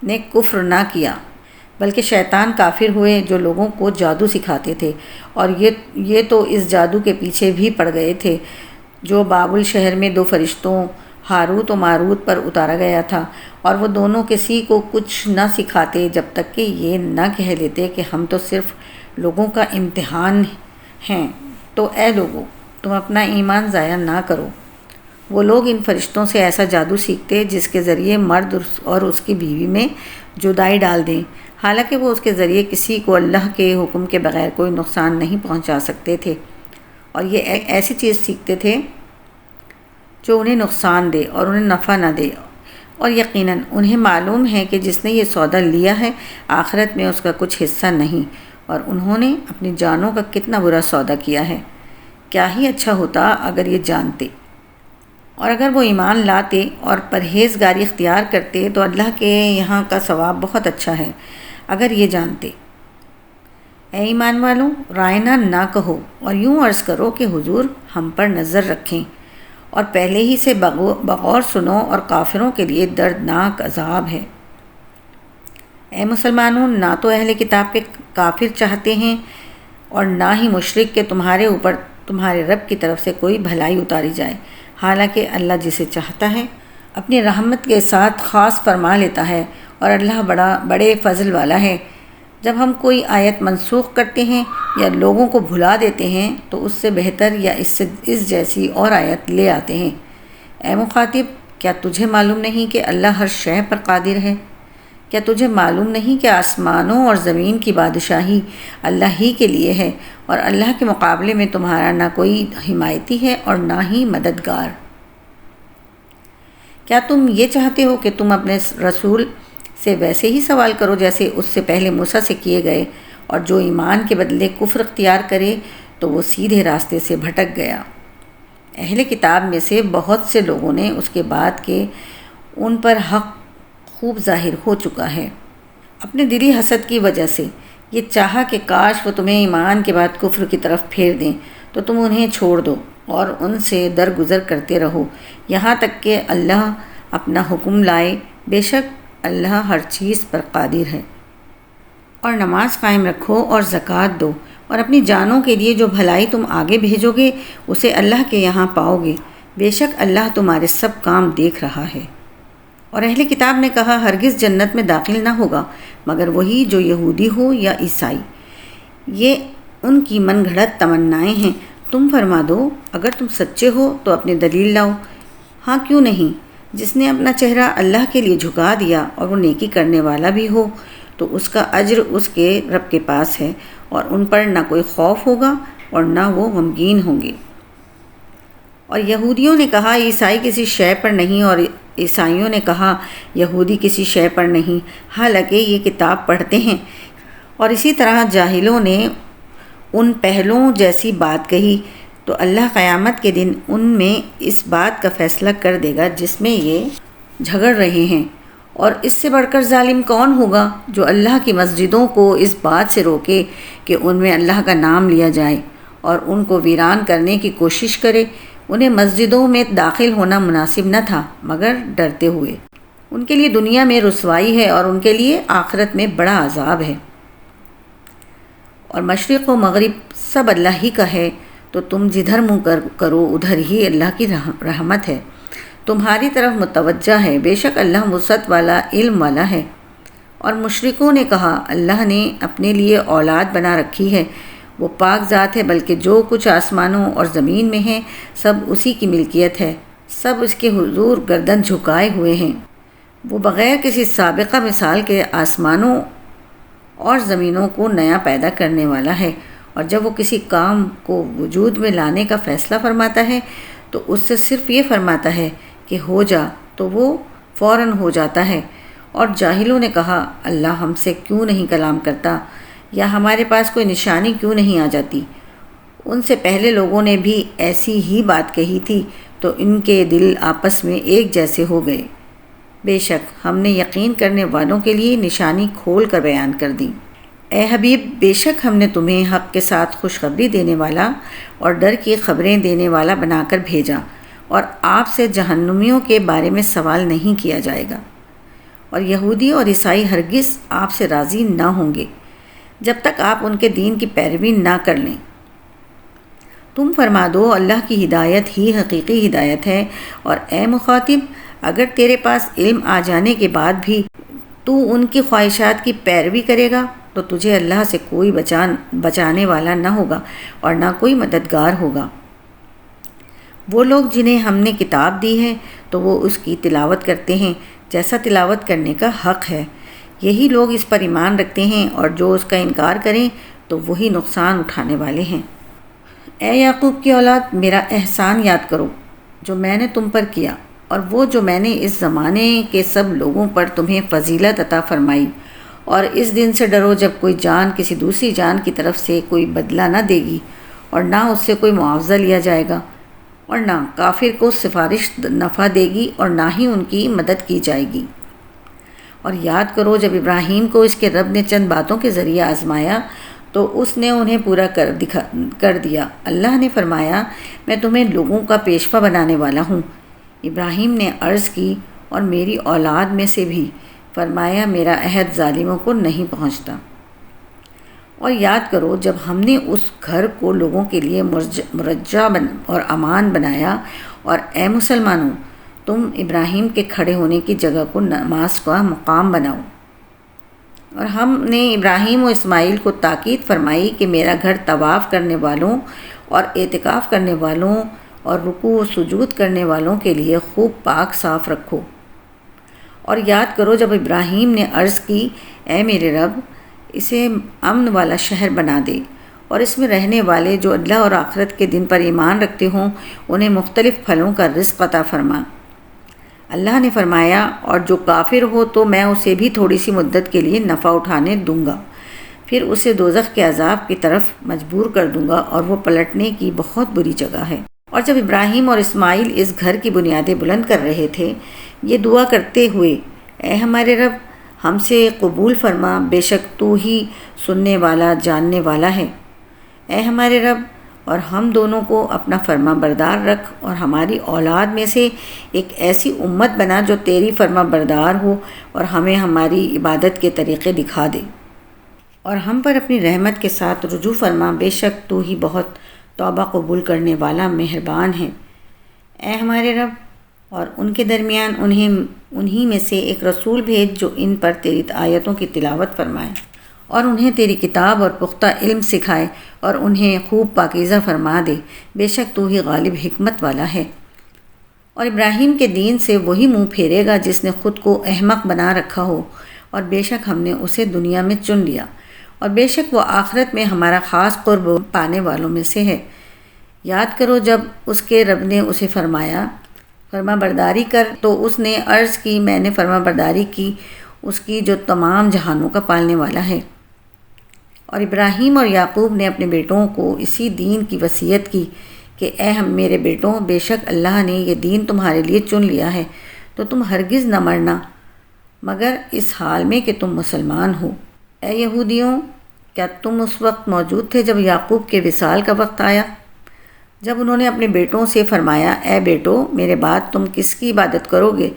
نے کفر نہ کیا بلکہ شیطان کافر ہوئے جو لوگوں کو جادو سکھاتے تھے، اور یہ تو اس جادو کے پیچھے بھی پڑ گئے تھے جو بابل شہر میں 2 فرشتوں ہاروت و ماروت پر اتارا گیا تھا، اور وہ دونوں کسی کو کچھ نہ سکھاتے جب تک کہ یہ نہ کہہ لیتے کہ ہم تو صرف لوگوں کا امتحان ہیں۔ تو اے لوگو، تم اپنا ایمان ضائع نہ کرو۔ وہ لوگ ان فرشتوں سے ایسا جادو سیکھتے جس کے ذریعے مرد اور اس کی بیوی میں جدائی ڈال دیں، حالانکہ وہ اس کے ذریعے کسی کو اللہ کے حکم کے بغیر کوئی نقصان نہیں پہنچا سکتے تھے، اور یہ ایسی چیز سیکھتے تھے جو انہیں نقصان دے اور انہیں نفع نہ دے، اور یقیناً انہیں معلوم ہے کہ جس نے یہ سودا لیا ہے آخرت میں اس کا کچھ حصہ نہیں، اور انہوں نے اپنی جانوں کا کتنا برا سودا کیا ہے۔ کیا ہی اچھا ہوتا اگر یہ جانتے، اور اگر وہ ایمان لاتے اور پرہیزگاری اختیار کرتے تو اللہ کے یہاں کا ثواب بہت اچھا ہے اگر یہ جانتے۔ اے ایمان والوں، رائنا نہ کہو اور یوں عرض کرو کہ حضور ہم پر نظر رکھیں، اور پہلے ہی سے بغور سنو، اور کافروں کے لیے دردناک عذاب ہے۔ اے مسلمانوں، نہ تو اہل کتاب کے کافر چاہتے ہیں اور نہ ہی مشرک کہ تمہارے اوپر تمہارے رب کی طرف سے کوئی بھلائی اتاری جائے، حالانکہ اللہ جسے چاہتا ہے اپنی رحمت کے ساتھ خاص فرما لیتا ہے، اور اللہ بڑے فضل والا ہے۔ جب ہم کوئی آیت منسوخ کرتے ہیں یا لوگوں کو بھلا دیتے ہیں تو اس سے بہتر یا اس جیسی اور آیت لے آتے ہیں۔ اے مخاطب، کیا تجھے معلوم نہیں کہ اللہ ہر شے پر قادر ہے؟ کیا تجھے معلوم نہیں کہ آسمانوں اور زمین کی بادشاہی اللہ ہی کے لیے ہے، اور اللہ کے مقابلے میں تمہارا نہ کوئی حمایتی ہے اور نہ ہی مددگار؟ کیا تم یہ چاہتے ہو کہ تم اپنے رسول سے ویسے ہی سوال کرو جیسے اس سے پہلے موسیٰ سے کیے گئے، اور جو ایمان کے بدلے کفر اختیار کرے تو وہ سیدھے راستے سے بھٹک گیا۔ اہل کتاب میں سے بہت سے لوگوں نے اس کے بعد کہ ان پر حق خوب ظاہر ہو چکا ہے، اپنے دلی حسد کی وجہ سے یہ چاہا کہ کاش وہ تمہیں ایمان کے بعد کفر کی طرف پھیر دیں، تو تم انہیں چھوڑ دو اور ان سے درگزر کرتے رہو یہاں تک کہ اللہ اپنا حکم لائے، بے شک اللہ ہر چیز پر قادر ہے۔ اور نماز قائم رکھو اور زکوٰۃ دو، اور اپنی جانوں کے لیے جو بھلائی تم آگے بھیجو گے اسے اللہ کے یہاں پاؤ گے، بے شک اللہ تمہارے سب کام دیکھ رہا ہے۔ اور اہل کتاب نے کہا ہرگز جنت میں داخل نہ ہوگا مگر وہی جو یہودی ہو یا عیسائی، یہ ان کی من گھڑت تمنائیں ہیں۔ تم فرما دو اگر تم سچے ہو تو اپنی دلیل لاؤ۔ ہاں کیوں نہیں، جس نے اپنا چہرہ اللہ کے لیے جھکا دیا اور وہ نیکی کرنے والا بھی ہو تو اس کا اجر اس کے رب کے پاس ہے، اور ان پر نہ کوئی خوف ہوگا اور نہ وہ غمگین ہوں گے۔ اور یہودیوں نے کہا عیسائی کسی شے پر نہیں، اور عیسائیوں نے کہا یہودی کسی شے پر نہیں، حالانکہ یہ کتاب پڑھتے ہیں۔ اور اسی طرح جاہلوں نے ان پہلوں جیسی بات کہی، تو اللہ قیامت کے دن ان میں اس بات کا فیصلہ کر دے گا جس میں یہ جھگڑ رہے ہیں۔ اور اس سے بڑھ کر ظالم کون ہوگا جو اللہ کی مسجدوں کو اس بات سے روکے کہ ان میں اللہ کا نام لیا جائے، اور ان کو ویران کرنے کی کوشش کرے؟ انہیں مسجدوں میں داخل ہونا مناسب نہ تھا مگر ڈرتے ہوئے۔ ان کے لیے دنیا میں رسوائی ہے اور ان کے لیے آخرت میں بڑا عذاب ہے۔ اور مشرق و مغرب سب اللہ ہی کا ہے، تو تم جدھر منہ کرو ادھر ہی اللہ کی رحمت ہے، تمہاری طرف متوجہ ہے، بے شک اللہ وسعت والا علم والا ہے۔ اور مشرکوں نے کہا اللہ نے اپنے لیے اولاد بنا رکھی ہے، وہ پاک ذات ہے، بلکہ جو کچھ آسمانوں اور زمین میں ہے سب اسی کی ملکیت ہے، سب اس کے حضور گردن جھکائے ہوئے ہیں۔ وہ بغیر کسی سابقہ مثال کے آسمانوں اور زمینوں کو نیا پیدا کرنے والا ہے، اور جب وہ کسی کام کو وجود میں لانے کا فیصلہ فرماتا ہے تو اس سے صرف یہ فرماتا ہے کہ ہو جا، تو وہ فوراً ہو جاتا ہے۔ اور جاہلوں نے کہا اللہ ہم سے کیوں نہیں کلام کرتا یا ہمارے پاس کوئی نشانی کیوں نہیں آ جاتی۔ ان سے پہلے لوگوں نے بھی ایسی ہی بات کہی تھی تو ان کے دل آپس میں ایک جیسے ہو گئے۔ بے شک ہم نے یقین کرنے والوں کے لیے نشانی کھول کر بیان کر دی۔ اے حبیب، بے شک ہم نے تمہیں حق کے ساتھ خوشخبری دینے والا اور ڈر کی خبریں دینے والا بنا کر بھیجا، اور آپ سے جہنمیوں کے بارے میں سوال نہیں کیا جائے گا، اور یہودی اور عیسائی ہرگز آپ سے راضی نہ ہوں گے جب تک آپ ان کے دین کی پیروی نہ کر لیں۔ تم فرما دو اللہ کی ہدایت ہی حقیقی ہدایت ہے، اور اے مخاطب اگر تیرے پاس علم آ جانے کے بعد بھی تو ان کی خواہشات کی پیروی کرے گا تو تجھے اللہ سے کوئی بچانے والا نہ ہوگا اور نہ کوئی مددگار ہوگا۔ وہ لوگ جنہیں ہم نے کتاب دی ہے تو وہ اس کی تلاوت کرتے ہیں جیسا تلاوت کرنے کا حق ہے، یہی لوگ اس پر ایمان رکھتے ہیں، اور جو اس کا انکار کریں تو وہی نقصان اٹھانے والے ہیں۔ اے یعقوب کی اولاد، میرا احسان یاد کرو جو میں نے تم پر کیا، اور وہ جو میں نے اس زمانے کے سب لوگوں پر تمہیں فضیلت عطا فرمائی، اور اس دن سے ڈرو جب کوئی جان کسی دوسری جان کی طرف سے کوئی بدلہ نہ دے گی، اور نہ اس سے کوئی معاوضہ لیا جائے گا، اور نہ کافر کو سفارش نفع دے گی اور نہ ہی ان کی مدد کی جائے گی۔ اور یاد کرو جب ابراہیم کو اس کے رب نے چند باتوں کے ذریعے آزمایا تو اس نے انہیں پورا کر دیا۔ اللہ نے فرمایا میں تمہیں لوگوں کا پیشوا بنانے والا ہوں۔ ابراہیم نے عرض کی اور میری اولاد میں سے بھی، فرمایا میرا عہد ظالموں کو نہیں پہنچتا۔ اور یاد کرو جب ہم نے اس گھر کو لوگوں کے لیے مرجع اور امان بنایا، اور اے مسلمانوں تم ابراہیم کے کھڑے ہونے کی جگہ کو نماز کا مقام بناؤ۔ اور ہم نے ابراہیم و اسماعیل کو تاکید فرمائی کہ میرا گھر طواف کرنے والوں اور اعتکاف کرنے والوں اور رکوع و سجود کرنے والوں کے لیے خوب پاک صاف رکھو۔ اور یاد کرو جب ابراہیم نے عرض کی اے میرے رب اسے امن والا شہر بنا دے، اور اس میں رہنے والے جو اللہ اور آخرت کے دن پر ایمان رکھتے ہوں انہیں مختلف پھلوں کا رزق عطا فرما۔ اللہ نے فرمایا اور جو کافر ہو تو میں اسے بھی تھوڑی سی مدت کے لیے نفع اٹھانے دوں گا، پھر اسے دوزخ کے عذاب کی طرف مجبور کر دوں گا، اور وہ پلٹنے کی بہت بری جگہ ہے۔ اور جب ابراہیم اور اسماعیل اس گھر کی بنیادیں بلند کر رہے تھے یہ دعا کرتے ہوئے اے ہمارے رب ہم سے قبول فرما، بے شک تو ہی سننے والا جاننے والا ہے۔ اے ہمارے رب اور ہم دونوں کو اپنا فرما بردار رکھ، اور ہماری اولاد میں سے ایک ایسی امت بنا جو تیری فرما بردار ہو، اور ہمیں ہماری عبادت کے طریقے دکھا دے، اور ہم پر اپنی رحمت کے ساتھ رجوع فرما، بے شک تو ہی بہت توبہ قبول کرنے والا مہربان ہے۔ اے ہمارے رب اور ان کے درمیان انہی میں سے ایک رسول بھیج جو ان پر تیری آیتوں کی تلاوت فرمائے، اور انہیں تیری کتاب اور پختہ علم سکھائے، اور انہیں خوب پاکیزہ فرما دے، بے شک تو ہی غالب حکمت والا ہے۔ اور ابراہیم کے دین سے وہی منہ پھیرے گا جس نے خود کو احمق بنا رکھا ہو، اور بے شک ہم نے اسے دنیا میں چن لیا، اور بے شک وہ آخرت میں ہمارا خاص قرب پانے والوں میں سے ہے۔ یاد کرو جب اس کے رب نے اسے فرمایا فرما برداری کر تو اس نے عرض کی میں نے فرما برداری کی اس کی جو تمام جہانوں کا پالنے والا ہے۔ اور ابراہیم اور یعقوب نے اپنے بیٹوں کو اسی دین کی وصیت کی کہ اے میرے بیٹوں بے شک اللہ نے یہ دین تمہارے لیے چن لیا ہے تو تم ہرگز نہ مرنا مگر اس حال میں کہ تم مسلمان ہو۔ اے یہودیوں کیا تم اس وقت موجود تھے جب یعقوب کے وصال کا وقت آیا، جب انہوں نے اپنے بیٹوں سے فرمایا اے بیٹو میرے بعد تم کس کی عبادت کرو گے،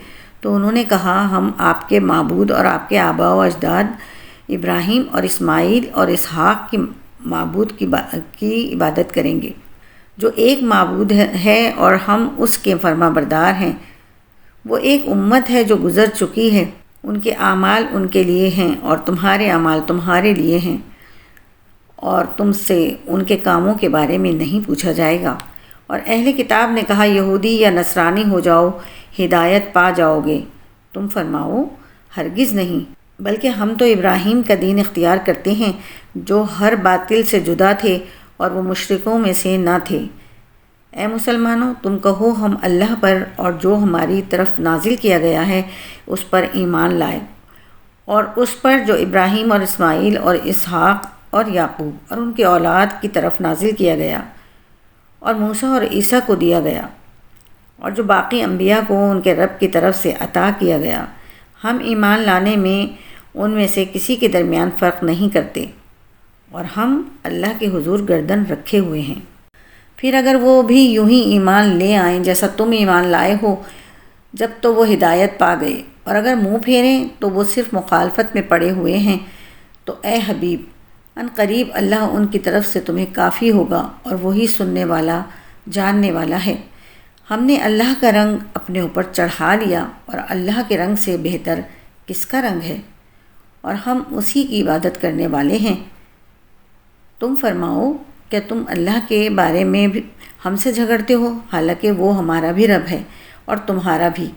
تو انہوں نے کہا ہم آپ کے معبود اور آپ کے آباء و اجداد ابراہیم اور اسماعیل اور اسحاق کی معبود کی عبادت کریں گے، جو ایک معبود ہے اور ہم اس کے فرما بردار ہیں۔ وہ ایک امت ہے جو گزر چکی ہے، ان کے اعمال ان کے لیے ہیں اور تمہارے اعمال تمہارے لیے ہیں، اور تم سے ان کے کاموں کے بارے میں نہیں پوچھا جائے گا۔ اور اہل کتاب نے کہا یہودی یا نصرانی ہو جاؤ ہدایت پا جاؤ گے، تم فرماؤ ہرگز نہیں، بلکہ ہم تو ابراہیم کا دین اختیار کرتے ہیں جو ہر باطل سے جدا تھے اور وہ مشرکوں میں سے نہ تھے۔ اے مسلمانوں تم کہو ہم اللہ پر اور جو ہماری طرف نازل کیا گیا ہے اس پر ایمان لائے، اور اس پر جو ابراہیم اور اسماعیل اور اسحاق اور یعقوب اور ان کے اولاد کی طرف نازل کیا گیا اور موسیٰ اور عیسیٰ کو دیا گیا اور جو باقی انبیاء کو ان کے رب کی طرف سے عطا کیا گیا، ہم ایمان لانے میں ان میں سے کسی کے درمیان فرق نہیں کرتے اور ہم اللہ کے حضور گردن رکھے ہوئے ہیں۔ پھر اگر وہ بھی یوں ہی ایمان لے آئیں جیسا تم ایمان لائے ہو جب تو وہ ہدایت پا گئے، اور اگر منہ پھیریں تو وہ صرف مخالفت میں پڑے ہوئے ہیں، تو اے حبیب ان قریب اللہ ان کی طرف سے تمہیں کافی ہوگا اور وہی سننے والا جاننے والا ہے۔ ہم نے اللہ کا رنگ اپنے اوپر چڑھا لیا، اور اللہ کے رنگ سے بہتر کس کا رنگ ہے، اور ہم اسی کی عبادت کرنے والے ہیں۔ تم فرماؤ کیا تم اللہ کے بارے میں بھی ہم سے جھگڑتے ہو، حالانکہ وہ ہمارا بھی رب ہے اور تمہارا بھی،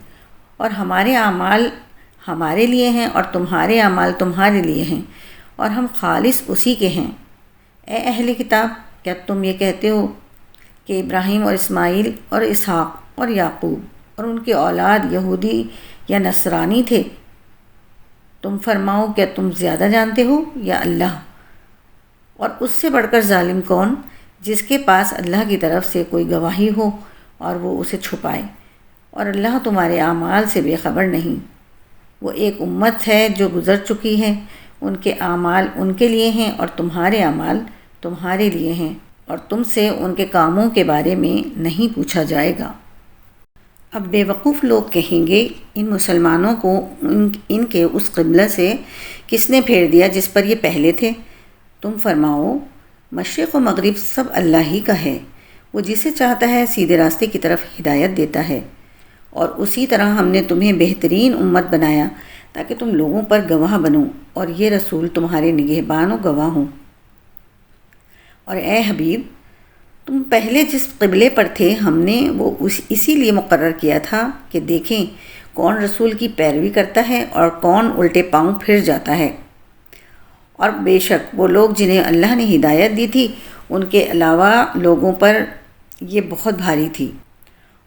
اور ہمارے اعمال ہمارے لیے ہیں اور تمہارے اعمال تمہارے لیے ہیں، اور ہم خالص اسی کے ہیں۔ اے اہل کتاب، کیا تم یہ کہتے ہو کہ ابراہیم اور اسماعیل اور اسحاق اور یعقوب اور ان کے اولاد یہودی یا نصرانی تھے؟ تم فرماؤ کیا تم زیادہ جانتے ہو یا اللہ؟ اور اس سے بڑھ کر ظالم کون، جس کے پاس اللہ کی طرف سے کوئی گواہی ہو اور وہ اسے چھپائے، اور اللہ تمہارے اعمال سے بے خبر نہیں۔ وہ ایک امت ہے جو گزر چکی ہے، ان کے اعمال ان کے لیے ہیں اور تمہارے اعمال تمہارے لیے ہیں، اور تم سے ان کے کاموں کے بارے میں نہیں پوچھا جائے گا۔ اب بے وقوف لوگ کہیں گے، ان مسلمانوں کو ان کے اس قبلہ سے کس نے پھیر دیا جس پر یہ پہلے تھے؟ تم فرماؤ مشرق و مغرب سب اللہ ہی کا ہے، وہ جسے چاہتا ہے سیدھے راستے کی طرف ہدایت دیتا ہے، اور اسی طرح ہم نے تمہیں بہترین امت بنایا تاکہ تم لوگوں پر گواہ بنو، اور یہ رسول تمہارے نگہبان و گواہ ہوں۔ اور اے حبیب، تم پہلے جس قبلے پر تھے ہم نے وہ اسی لیے مقرر کیا تھا کہ دیکھیں کون رسول کی پیروی کرتا ہے اور کون الٹے پاؤں پھر جاتا ہے۔ اور بے شک وہ لوگ جنہیں اللہ نے ہدایت دی تھی ان کے علاوہ لوگوں پر یہ بہت بھاری تھی،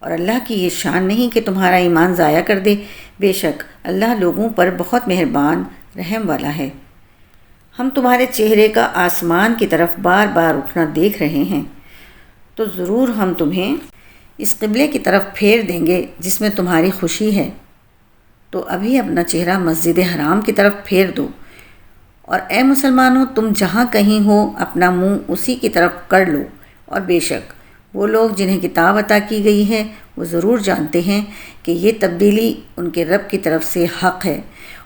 اور اللہ کی یہ شان نہیں کہ تمہارا ایمان ضائع کر دے، بے شک اللہ لوگوں پر بہت مہربان رحم والا ہے۔ ہم تمہارے چہرے کا آسمان کی طرف بار بار اٹھنا دیکھ رہے ہیں، تو ضرور ہم تمہیں اس قبلے کی طرف پھیر دیں گے جس میں تمہاری خوشی ہے، تو ابھی اپنا چہرہ مسجد حرام کی طرف پھیر دو۔ اور اے مسلمانوں، تم جہاں کہیں ہو اپنا منہ اسی کی طرف کر لو، اور بے شک وہ لوگ جنہیں کتاب عطا کی گئی ہے وہ ضرور جانتے ہیں کہ یہ تبدیلی ان کے رب کی طرف سے حق ہے،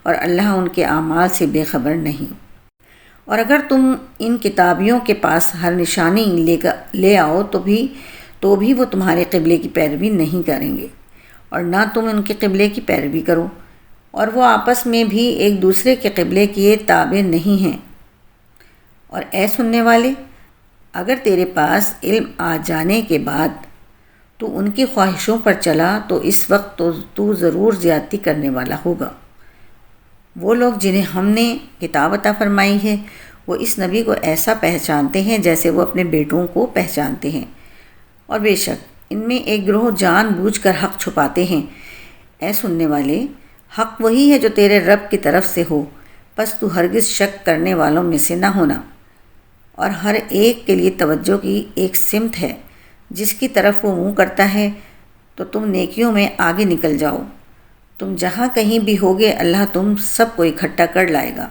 اور اللہ ان کے اعمال سے بے خبر نہیں۔ اور اگر تم ان کتابیوں کے پاس ہر نشانی لے آؤ تو بھی وہ تمہارے قبلے کی پیروی نہیں کریں گے، اور نہ تم ان کے قبلے کی پیروی کرو، اور وہ آپس میں بھی ایک دوسرے کے قبلے کے تابع نہیں ہیں۔ اور اے سننے والے، اگر تیرے پاس علم آ جانے کے بعد تو ان کی خواہشوں پر چلا تو اس وقت تو ضرور زیادتی کرنے والا ہوگا۔ وہ لوگ جنہیں ہم نے کتاب عطا فرمائی ہے وہ اس نبی کو ایسا پہچانتے ہیں جیسے وہ اپنے بیٹوں کو پہچانتے ہیں، اور بے شک ان میں ایک گروہ جان بوجھ کر حق چھپاتے ہیں۔ اے سننے والے، حق وہی ہے جو تیرے رب کی طرف سے ہو، پس تو ہرگز شک کرنے والوں میں سے نہ ہونا، اور ہر ایک کے لیے توجہ کی ایک سمت ہے، جس کی طرف وہ منہ کرتا ہے تو تم نیکیوں میں آگے نکل جاؤ۔ تم جہاں کہیں بھی ہوگے اللہ تم سب کو اکٹھا کر لائے گا،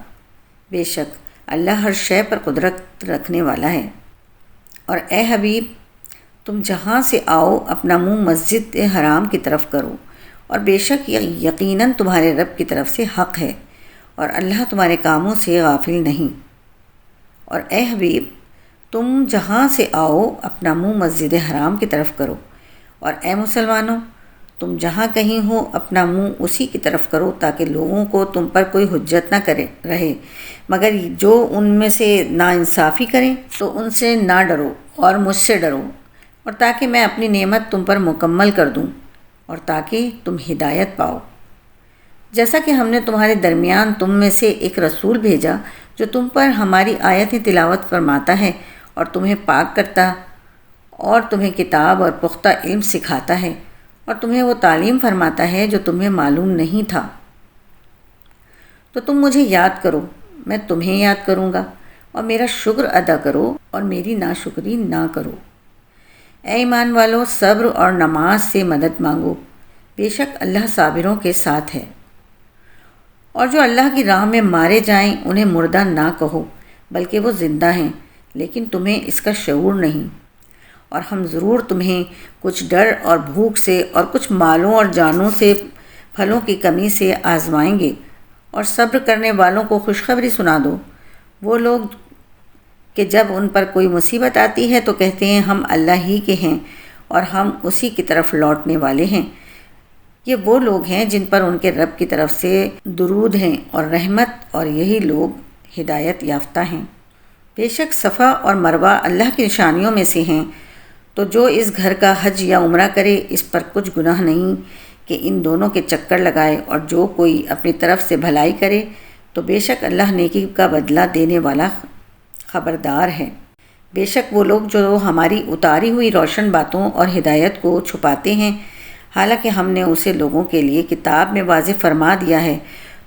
بے شک اللہ ہر شے پر قدرت رکھنے والا ہے۔ اور اے حبیب، تم جہاں سے آؤ اپنا منہ مسجد حرام کی طرف کرو، اور بے شک یقیناً تمہارے رب کی طرف سے حق ہے، اور اللہ تمہارے کاموں سے غافل نہیں۔ اور اے حبیب، تم جہاں سے آؤ اپنا منہ مسجد حرام کی طرف کرو، اور اے مسلمانوں، تم جہاں کہیں ہو اپنا منہ اسی کی طرف کرو تاکہ لوگوں کو تم پر کوئی حجت نہ رہے، مگر جو ان میں سے ناانصافی کریں تو ان سے نہ ڈرو اور مجھ سے ڈرو، اور تاکہ میں اپنی نعمت تم پر مکمل کر دوں اور تاکہ تم ہدایت پاؤ۔ جیسا کہ ہم نے تمہارے درمیان تم میں سے ایک رسول بھیجا جو تم پر ہماری آیتیں تلاوت فرماتا ہے اور تمہیں پاک کرتا اور تمہیں کتاب اور پختہ علم سکھاتا ہے، اور تمہیں وہ تعلیم فرماتا ہے جو تمہیں معلوم نہیں تھا۔ تو تم مجھے یاد کرو، میں تمہیں یاد کروں گا، اور میرا شکر ادا کرو اور میری ناشکری نہ کرو۔ اے ایمان والو، صبر اور نماز سے مدد مانگو، بے شک اللہ صابروں کے ساتھ ہے۔ اور جو اللہ کی راہ میں مارے جائیں انہیں مردہ نہ کہو، بلکہ وہ زندہ ہیں، لیکن تمہیں اس کا شعور نہیں۔ اور ہم ضرور تمہیں کچھ ڈر اور بھوک سے اور کچھ مالوں اور جانوں سے، پھلوں کی کمی سے آزمائیں گے، اور صبر کرنے والوں کو خوشخبری سنا دو۔ وہ لوگ کہ جب ان پر کوئی مصیبت آتی ہے تو کہتے ہیں ہم اللہ ہی کے ہیں اور ہم اسی کی طرف لوٹنے والے ہیں۔ یہ وہ لوگ ہیں جن پر ان کے رب کی طرف سے درود ہیں اور رحمت، اور یہی لوگ ہدایت یافتہ ہیں۔ بے شک صفا اور مروہ اللہ کی نشانیوں میں سے ہیں، تو جو اس گھر کا حج یا عمرہ کرے اس پر کچھ گناہ نہیں کہ ان دونوں کے چکر لگائے، اور جو کوئی اپنی طرف سے بھلائی کرے تو بے شک اللہ نیکی کا بدلہ دینے والا خبردار ہے۔ بے شک وہ لوگ جو ہماری اتاری ہوئی روشن باتوں اور ہدایت کو چھپاتے ہیں، حالانکہ ہم نے اسے لوگوں کے لیے کتاب میں واضح فرما دیا ہے،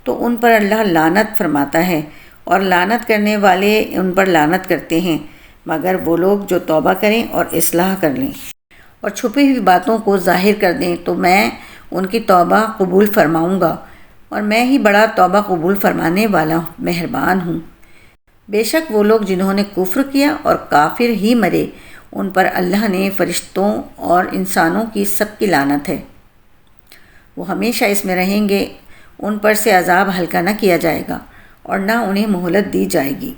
تو ان پر اللہ لعنت فرماتا ہے، اور لعنت کرنے والے ان پر لعنت کرتے ہیں، مگر وہ لوگ جو توبہ کریں اور اصلاح کر لیں اور چھپی ہوئی باتوں کو ظاہر کر دیں تو میں ان کی توبہ قبول فرماؤں گا، اور میں ہی بڑا توبہ قبول فرمانے والا مہربان ہوں۔ بے شک وہ لوگ جنہوں نے کفر کیا اور کافر ہی مرے، ان پر اللہ نے فرشتوں اور انسانوں کی سب کی لعنت ہے۔ وہ ہمیشہ اس میں رہیں گے، ان پر سے عذاب ہلکا نہ کیا جائے گا اور نہ انہیں مہلت دی جائے گی۔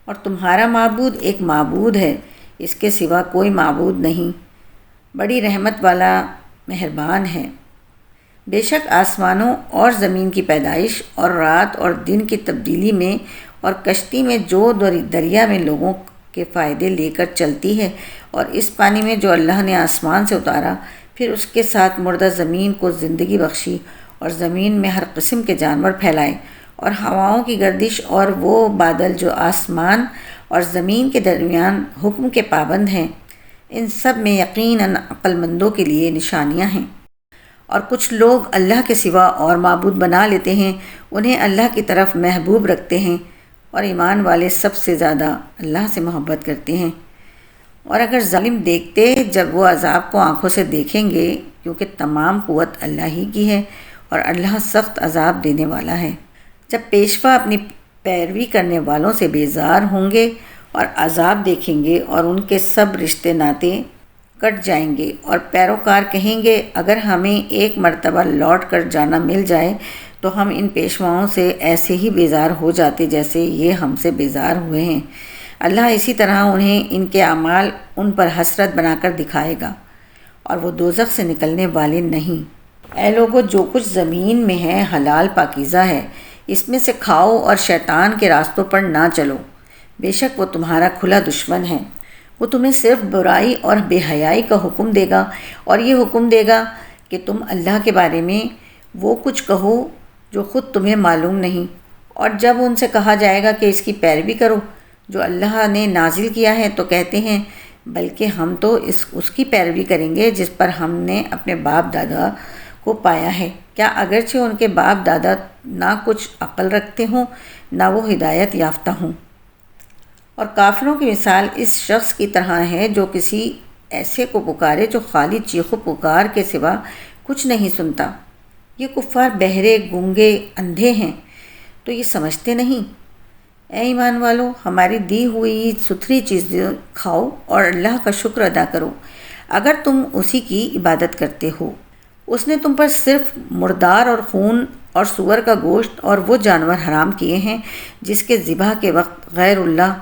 اور تمہارا معبود ایک معبود ہے، اس کے سوا کوئی معبود نہیں، بڑی رحمت والا مہربان ہے۔ بے شک آسمانوں اور زمین کی پیدائش اور رات اور دن کی تبدیلی میں اور کشتی میں جو دریا میں لوگوں کے فائدے لے کر چلتی ہے، اور اس پانی میں جو اللہ نے آسمان سے اتارا، پھر اس کے ساتھ مردہ زمین کو زندگی بخشی، اور زمین میں ہر قسم کے جانور پھیلائے، اور ہواؤں کی گردش اور وہ بادل جو آسمان اور زمین کے درمیان حکم کے پابند ہیں، ان سب میں یقیناً عقل مندوں کے لیے نشانیاں ہیں۔ اور کچھ لوگ اللہ کے سوا اور معبود بنا لیتے ہیں، انہیں اللہ کی طرف محبوب رکھتے ہیں، اور ایمان والے سب سے زیادہ اللہ سے محبت کرتے ہیں۔ اور اگر ظالم دیکھتے جب وہ عذاب کو آنکھوں سے دیکھیں گے، کیونکہ تمام قوت اللہ ہی کی ہے اور اللہ سخت عذاب دینے والا ہے۔ جب پیشوا اپنی پیروی کرنے والوں سے بیزار ہوں گے اور عذاب دیکھیں گے، اور ان کے سب رشتے ناتے کٹ جائیں گے، اور پیروکار کہیں گے اگر ہمیں ایک مرتبہ لوٹ کر جانا مل جائے تو ہم ان پیشواؤں سے ایسے ہی بیزار ہو جاتے جیسے یہ ہم سے بیزار ہوئے ہیں۔ اللہ اسی طرح انہیں ان کے اعمال ان پر حسرت بنا کر دکھائے گا، اور وہ دوزخ سے نکلنے والے نہیں۔ اے لوگو، جو کچھ زمین میں ہے حلال پاکیزہ ہے، اس میں سے کھاؤ اور شیطان کے راستوں پر نہ چلو، بے شک وہ تمہارا کھلا دشمن ہے۔ وہ تمہیں صرف برائی اور بے حیائی کا حکم دے گا، اور یہ حکم دے گا کہ تم اللہ کے بارے میں وہ کچھ کہو جو خود تمہیں معلوم نہیں، اور جب ان سے کہا جائے گا کہ اس کی پیروی کرو جو اللہ نے نازل کیا ہے، تو کہتے ہیں بلکہ ہم تو اس کی پیروی کریں گے جس پر ہم نے اپنے باپ دادا کو پایا ہے، کیا اگرچہ ان کے باپ دادا نہ کچھ عقل رکھتے ہوں نہ وہ ہدایت یافتہ ہوں۔ اور کافروں کی مثال اس شخص کی طرح ہے جو کسی ایسے کو پکارے جو خالی چیخ و پکار کے سوا کچھ نہیں سنتا۔ یہ کفار بہرے، گونگے، اندھے ہیں، تو یہ سمجھتے نہیں۔ اے ایمان والو، ہماری دی ہوئی ستھری چیزیں کھاؤ اور اللہ کا شکر ادا کرو اگر تم اسی کی عبادت کرتے ہو۔ اس نے تم پر صرف مردار اور خون اور سور کا گوشت اور وہ جانور حرام کیے ہیں جس کے ذبح کے وقت غیر اللہ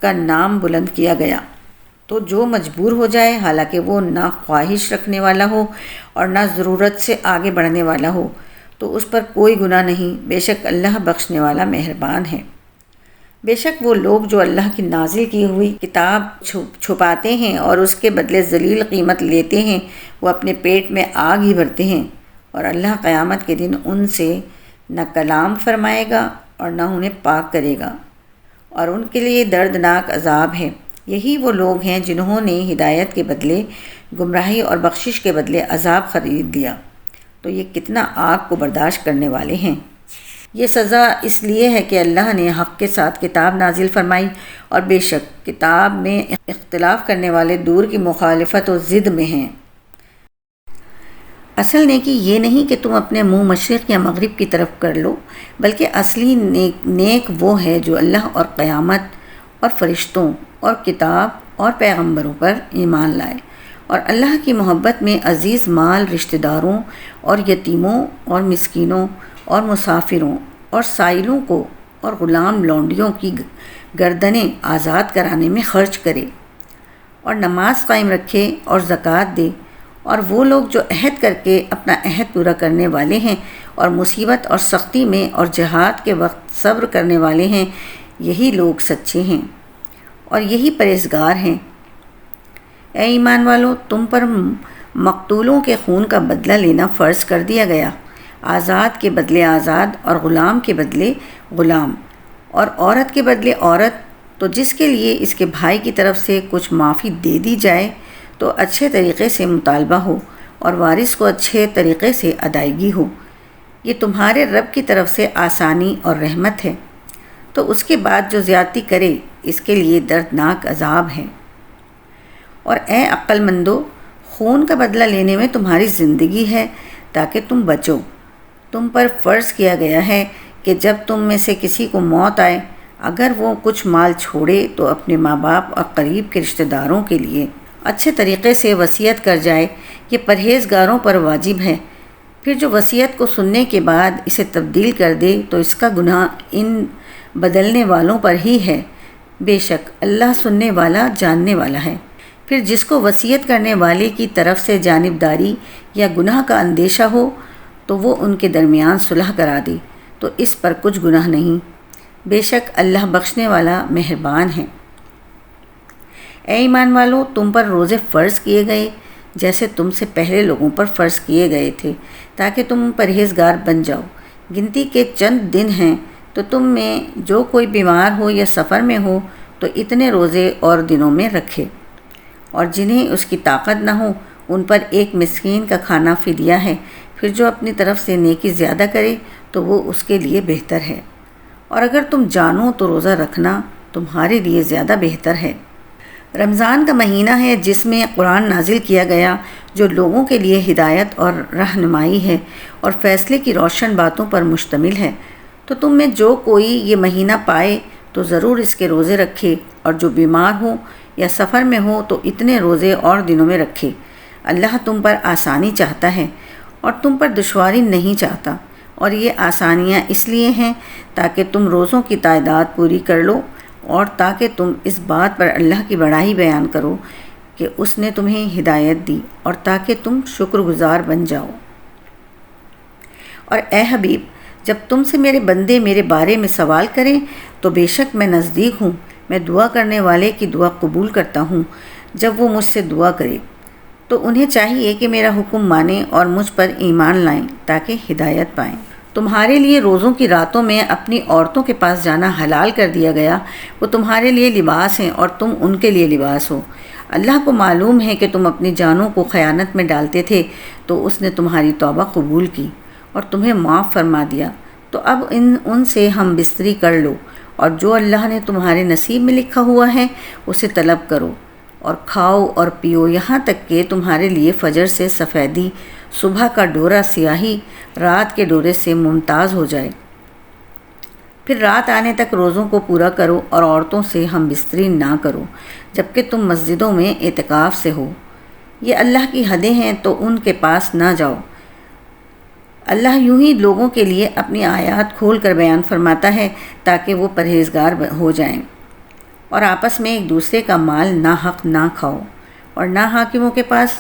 کا نام بلند کیا گیا، تو جو مجبور ہو جائے حالانکہ وہ نہ خواہش رکھنے والا ہو اور نہ ضرورت سے آگے بڑھنے والا ہو، تو اس پر کوئی گناہ نہیں، بے شک اللہ بخشنے والا مہربان ہے۔ بے شک وہ لوگ جو اللہ کی نازل کی ہوئی کتاب چھپاتے ہیں اور اس کے بدلے ذلیل قیمت لیتے ہیں، وہ اپنے پیٹ میں آگ ہی بھرتے ہیں، اور اللہ قیامت کے دن ان سے نہ کلام فرمائے گا اور نہ انہیں پاک کرے گا، اور ان کے لیے دردناک عذاب ہے۔ یہی وہ لوگ ہیں جنہوں نے ہدایت کے بدلے گمراہی اور بخشش کے بدلے عذاب خرید لیا، تو یہ کتنا آگ کو برداشت کرنے والے ہیں۔ یہ سزا اس لیے ہے کہ اللہ نے حق کے ساتھ کتاب نازل فرمائی، اور بے شک کتاب میں اختلاف کرنے والے دور کی مخالفت و ضد میں ہیں۔ اصل نیکی یہ نہیں کہ تم اپنے منہ مشرق یا مغرب کی طرف کر لو، بلکہ اصلی نیک وہ ہے جو اللہ اور قیامت اور فرشتوں اور کتاب اور پیغمبروں پر ایمان لائے، اور اللہ کی محبت میں عزیز مال رشتہ داروں اور یتیموں اور مسکینوں اور مسافروں اور سائلوں کو اور غلام لونڈیوں کی گردنیں آزاد کرانے میں خرچ کرے، اور نماز قائم رکھے اور زکوٰۃ دے، اور وہ لوگ جو عہد کر کے اپنا عہد پورا کرنے والے ہیں اور مصیبت اور سختی میں اور جہاد کے وقت صبر کرنے والے ہیں، یہی لوگ سچے ہیں اور یہی پرہیزگار ہیں۔ اے ایمان والو، تم پر مقتولوں کے خون کا بدلہ لینا فرض کر دیا گیا، آزاد کے بدلے آزاد اور غلام کے بدلے غلام اور عورت کے بدلے عورت، تو جس کے لیے اس کے بھائی کی طرف سے کچھ معافی دے دی جائے تو اچھے طریقے سے مطالبہ ہو اور وارث کو اچھے طریقے سے ادائیگی ہو، یہ تمہارے رب کی طرف سے آسانی اور رحمت ہے۔ تو اس کے بعد جو زیادتی کرے اس کے لیے دردناک عذاب ہے۔ اور اے عقل مندو، خون کا بدلہ لینے میں تمہاری زندگی ہے تاکہ تم بچو۔ تم پر فرض کیا گیا ہے کہ جب تم میں سے کسی کو موت آئے، اگر وہ کچھ مال چھوڑے تو اپنے ماں باپ اور قریب کے رشتہ داروں کے لیے اچھے طریقے سے وصیت کر جائے، یہ پرہیزگاروں پر واجب ہے۔ پھر جو وصیت کو سننے کے بعد اسے تبدیل کر دے تو اس کا گناہ ان بدلنے والوں پر ہی ہے، بے شک اللہ سننے والا جاننے والا ہے۔ پھر جس کو وصیت کرنے والے کی طرف سے جانبداری یا گناہ کا اندیشہ ہو تو وہ ان کے درمیان صلح کرا دے، تو اس پر کچھ گناہ نہیں، بے شک اللہ بخشنے والا مہربان ہے۔ اے ایمان والو، تم پر روزے فرض کیے گئے جیسے تم سے پہلے لوگوں پر فرض کیے گئے تھے، تاکہ تم پرہیزگار بن جاؤ۔ گنتی کے چند دن ہیں، تو تم میں جو کوئی بیمار ہو یا سفر میں ہو تو اتنے روزے اور دنوں میں رکھے، اور جنہیں اس کی طاقت نہ ہو ان پر ایک مسکین کا کھانا فدیہ ہے۔ پھر جو اپنی طرف سے نیکی زیادہ کرے تو وہ اس کے لیے بہتر ہے، اور اگر تم جانو تو روزہ رکھنا تمہارے لیے زیادہ بہتر ہے۔ رمضان کا مہینہ ہے جس میں قرآن نازل کیا گیا، جو لوگوں کے لیے ہدایت اور رہنمائی ہے اور فیصلے کی روشن باتوں پر مشتمل ہے۔ تو تم میں جو کوئی یہ مہینہ پائے تو ضرور اس کے روزے رکھے، اور جو بیمار ہو یا سفر میں ہو تو اتنے روزے اور دنوں میں رکھے۔ اللہ تم پر آسانی چاہتا ہے اور تم پر دشواری نہیں چاہتا، اور یہ آسانیاں اس لیے ہیں تاکہ تم روزوں کی تعداد پوری کر لو، اور تاکہ تم اس بات پر اللہ کی بڑائی بیان کرو کہ اس نے تمہیں ہدایت دی، اور تاکہ تم شکر گزار بن جاؤ۔ اور اے حبیب، جب تم سے میرے بندے میرے بارے میں سوال کریں تو بے شک میں نزدیک ہوں، میں دعا کرنے والے کی دعا قبول کرتا ہوں جب وہ مجھ سے دعا کرے۔ تو انہیں چاہیے کہ میرا حکم مانیں اور مجھ پر ایمان لائیں تاکہ ہدایت پائیں۔ تمہارے لیے روزوں کی راتوں میں اپنی عورتوں کے پاس جانا حلال کر دیا گیا، وہ تمہارے لیے لباس ہیں اور تم ان کے لیے لباس ہو۔ اللہ کو معلوم ہے کہ تم اپنی جانوں کو خیانت میں ڈالتے تھے، تو اس نے تمہاری توبہ قبول کی اور تمہیں معاف فرما دیا۔ تو اب ان سے ہم بستری کر لو، اور جو اللہ نے تمہارے نصیب میں لکھا ہوا ہے اسے طلب کرو، اور کھاؤ اور پیو یہاں تک کہ تمہارے لیے فجر سے سفیدی، صبح کا ڈورا سیاہی، رات کے ڈورے سے ممتاز ہو جائے۔ پھر رات آنے تک روزوں کو پورا کرو اور عورتوں سے ہم بستری نہ کرو جبکہ تم مسجدوں میں اعتکاف سے ہو۔ یہ اللہ کی حدیں ہیں تو ان کے پاس نہ جاؤ۔ اللہ یوں ہی لوگوں کے لیے اپنی آیات کھول کر بیان فرماتا ہے تاکہ وہ پرہیزگار ہو جائیں۔ اور آپس میں ایک دوسرے کا مال ناحق نہ کھاؤ، اور نہ حاکموں کے پاس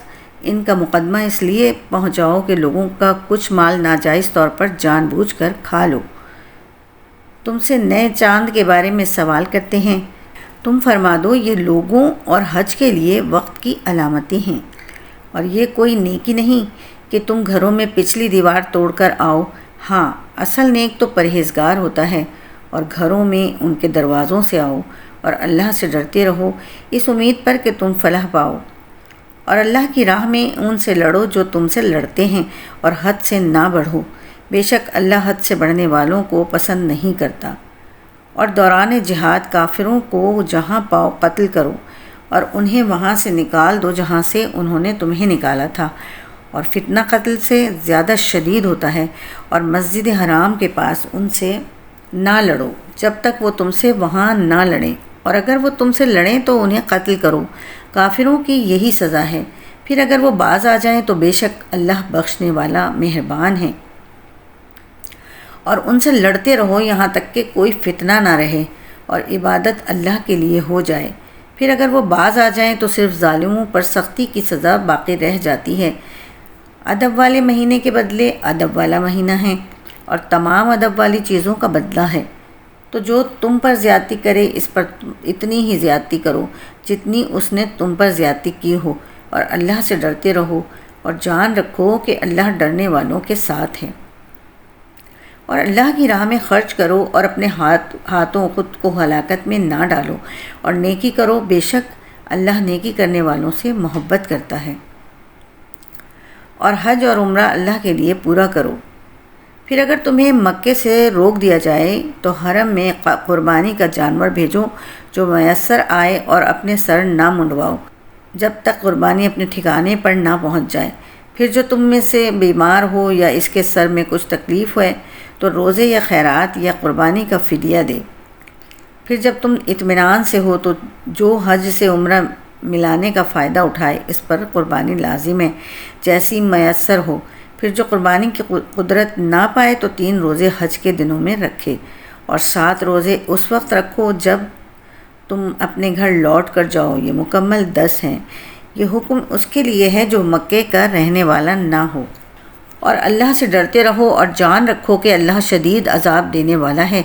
ان کا مقدمہ اس لیے پہنچاؤ کہ لوگوں کا کچھ مال ناجائز طور پر جان بوجھ کر کھا لو۔ تم سے نئے چاند کے بارے میں سوال کرتے ہیں، تم فرما دو یہ لوگوں اور حج کے لیے وقت کی علامتیں ہیں، اور یہ کوئی نیکی نہیں کہ تم گھروں میں پچھلی دیوار توڑ کر آؤ۔ ہاں، اصل نیک تو پرہیزگار ہوتا ہے، اور گھروں میں ان کے دروازوں سے آؤ اور اللہ سے ڈرتے رہو اس امید پر کہ تم فلاح پاؤ، اور اللہ کی راہ میں ان سے لڑو جو تم سے لڑتے ہیں، اور حد سے نہ بڑھو، بے شک اللہ حد سے بڑھنے والوں کو پسند نہیں کرتا۔ اور دوران جہاد کافروں کو جہاں پاؤ قتل کرو اور انہیں وہاں سے نکال دو جہاں سے انہوں نے تمہیں نکالا تھا، اور فتنہ قتل سے زیادہ شدید ہوتا ہے، اور مسجد حرام کے پاس ان سے نہ لڑو جب تک وہ تم سے وہاں نہ لڑیں، اور اگر وہ تم سے لڑیں تو انہیں قتل کرو، کافروں کی یہی سزا ہے۔ پھر اگر وہ باز آ جائیں تو بے شک اللہ بخشنے والا مہربان ہے۔ اور ان سے لڑتے رہو یہاں تک کہ کوئی فتنہ نہ رہے اور عبادت اللہ کے لیے ہو جائے۔ پھر اگر وہ باز آ جائیں تو صرف ظالموں پر سختی کی سزا باقی رہ جاتی ہے۔ ادب والے مہینے کے بدلے ادب والا مہینہ ہے، اور تمام ادب والی چیزوں کا بدلہ ہے۔ تو جو تم پر زیادتی کرے اس پر اتنی ہی زیادتی کرو جتنی اس نے تم پر زیادتی کی ہو، اور اللہ سے ڈرتے رہو اور جان رکھو کہ اللہ ڈرنے والوں کے ساتھ ہے۔ اور اللہ کی راہ میں خرچ کرو اور اپنے ہاتھوں خود کو ہلاکت میں نہ ڈالو، اور نیکی کرو، بے شک اللہ نیکی کرنے والوں سے محبت کرتا ہے۔ اور حج اور عمرہ اللہ کے لیے پورا کرو۔ پھر اگر تمہیں مکے سے روک دیا جائے تو حرم میں قربانی کا جانور بھیجو جو میسر آئے، اور اپنے سر نہ منڈواؤ جب تک قربانی اپنے ٹھکانے پر نہ پہنچ جائے۔ پھر جو تم میں سے بیمار ہو یا اس کے سر میں کچھ تکلیف ہوئے تو روزے یا خیرات یا قربانی کا فدیہ دے۔ پھر جب تم اطمینان سے ہو تو جو حج سے عمرہ ملانے کا فائدہ اٹھائے اس پر قربانی لازم ہے جیسی میسر ہو۔ پھر جو قربانی کی قدرت نہ پائے تو 3 روزے حج کے دنوں میں رکھے، اور 7 روزے اس وقت رکھو جب تم اپنے گھر لوٹ کر جاؤ، یہ مکمل 10 ہیں۔ یہ حکم اس کے لیے ہے جو مکے کا رہنے والا نہ ہو۔ اور اللہ سے ڈرتے رہو اور جان رکھو کہ اللہ شدید عذاب دینے والا ہے۔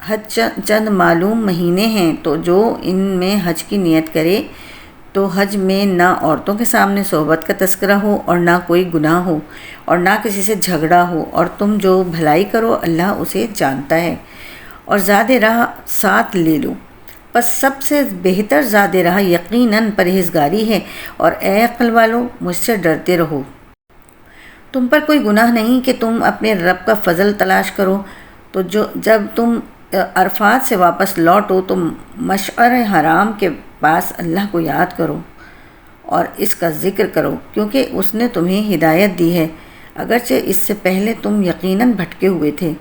حج چند معلوم مہینے ہیں، تو جو ان میں حج کی نیت کرے تو حج میں نہ عورتوں کے سامنے صحبت کا تذکرہ ہو، اور نہ کوئی گناہ ہو، اور نہ کسی سے جھگڑا ہو، اور تم جو بھلائی کرو اللہ اسے جانتا ہے۔ اور زاد راہ ساتھ لے لو، پس سب سے بہتر زاد راہ یقیناً پرہیزگاری ہے۔ اور اے عقل والو، مجھ سے ڈرتے رہو۔ تم پر کوئی گناہ نہیں کہ تم اپنے رب کا فضل تلاش کرو، تو جب تم عرفات سے واپس لوٹو تو مشعر حرام کے پاس اللہ کو یاد کرو اور اس کا ذکر کرو، کیونکہ اس نے تمہیں ہدایت دی ہے، اگرچہ اس سے پہلے تم یقیناً بھٹکے ہوئے تھے۔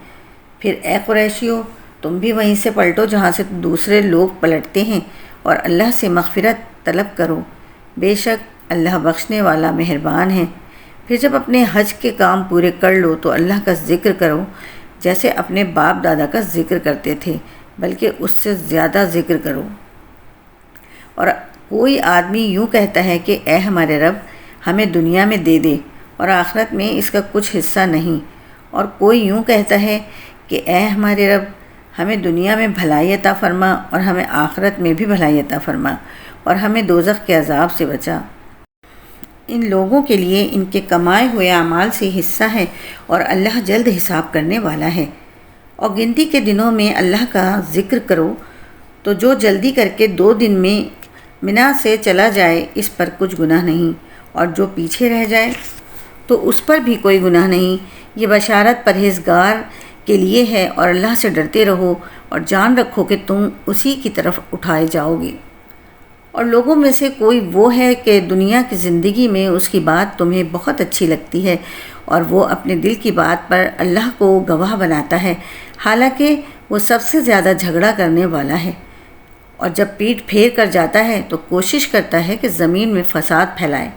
پھر اے قریشیو، تم بھی وہیں سے پلٹو جہاں سے دوسرے لوگ پلٹتے ہیں، اور اللہ سے مغفرت طلب کرو، بے شک اللہ بخشنے والا مہربان ہے۔ پھر جب اپنے حج کے کام پورے کر لو تو اللہ کا ذکر کرو جیسے اپنے باپ دادا کا ذکر کرتے تھے، بلکہ اس سے زیادہ ذکر کرو۔ اور کوئی آدمی یوں کہتا ہے کہ اے ہمارے رب، ہمیں دنیا میں دے دے اور آخرت میں اس کا کچھ حصہ نہیں، اور کوئی یوں کہتا ہے کہ اے ہمارے رب، ہمیں دنیا میں بھلائی عطا فرما اور ہمیں آخرت میں بھی بھلائی عطا فرما، اور ہمیں دوزخ کے عذاب سے بچا۔ ان لوگوں کے لیے ان کے کمائے ہوئے اعمال سے حصہ ہے، اور اللہ جلد حساب کرنے والا ہے۔ اور گنتی کے دنوں میں اللہ کا ذکر کرو، تو جو جلدی کر کے 2 دن میں منا سے چلا جائے اس پر کچھ گناہ نہیں، اور جو پیچھے رہ جائے تو اس پر بھی کوئی گناہ نہیں۔ یہ بشارت پرہیزگار کے لیے ہے، اور اللہ سے ڈرتے رہو اور جان رکھو کہ تم اسی کی طرف اٹھائے جاؤ گے۔ اور لوگوں میں سے کوئی وہ ہے کہ دنیا کی زندگی میں اس کی بات تمہیں بہت اچھی لگتی ہے، اور وہ اپنے دل کی بات پر اللہ کو گواہ بناتا ہے، حالانکہ وہ سب سے زیادہ جھگڑا کرنے والا ہے۔ اور جب پیٹ پھیر کر جاتا ہے تو کوشش کرتا ہے کہ زمین میں فساد پھیلائے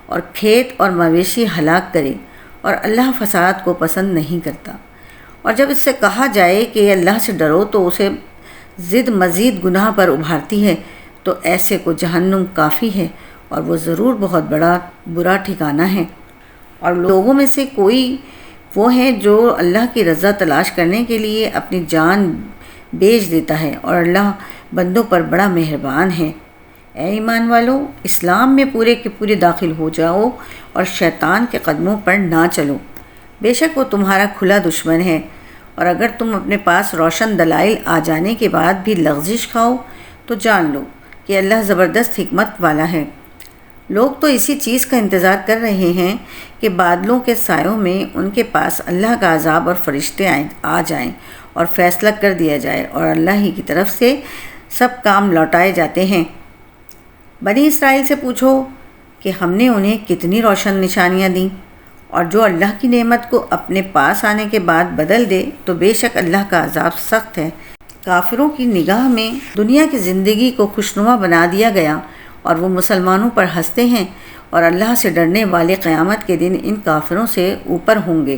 اور کھیت اور مویشی ہلاک کرے، اور اللہ فساد کو پسند نہیں کرتا۔ اور جب اس سے کہا جائے کہ اللہ سے ڈرو تو اسے ضد مزید گناہ پر ابھارتی ہے، تو ایسے کو جہنم کافی ہے، اور وہ ضرور بہت برا ٹھکانہ ہے۔ اور لوگوں میں سے کوئی وہ ہے جو اللہ کی رضا تلاش کرنے کے لیے اپنی جان بیچ دیتا ہے، اور اللہ بندوں پر بڑا مہربان ہے۔ اے ایمان والو، اسلام میں پورے کے پورے داخل ہو جاؤ اور شیطان کے قدموں پر نہ چلو، بے شک وہ تمہارا کھلا دشمن ہے۔ اور اگر تم اپنے پاس روشن دلائل آ جانے کے بعد بھی لغزش کھاؤ تو جان لو کہ اللہ زبردست حکمت والا ہے۔ لوگ تو اسی چیز کا انتظار کر رہے ہیں کہ بادلوں کے سایوں میں ان کے پاس اللہ کا عذاب اور فرشتے آ جائیں اور فیصلہ کر دیا جائے اور اللہ ہی کی طرف سے سب کام لوٹائے جاتے ہیں۔ بنی اسرائیل سے پوچھو کہ ہم نے انہیں کتنی روشن نشانیاں دیں، اور جو اللہ کی نعمت کو اپنے پاس آنے کے بعد بدل دے تو بے شک اللہ کا عذاب سخت ہے۔ کافروں کی نگاہ میں دنیا کی زندگی کو خوشنما بنا دیا گیا اور وہ مسلمانوں پر ہنستے ہیں، اور اللہ سے ڈرنے والے قیامت کے دن ان کافروں سے اوپر ہوں گے،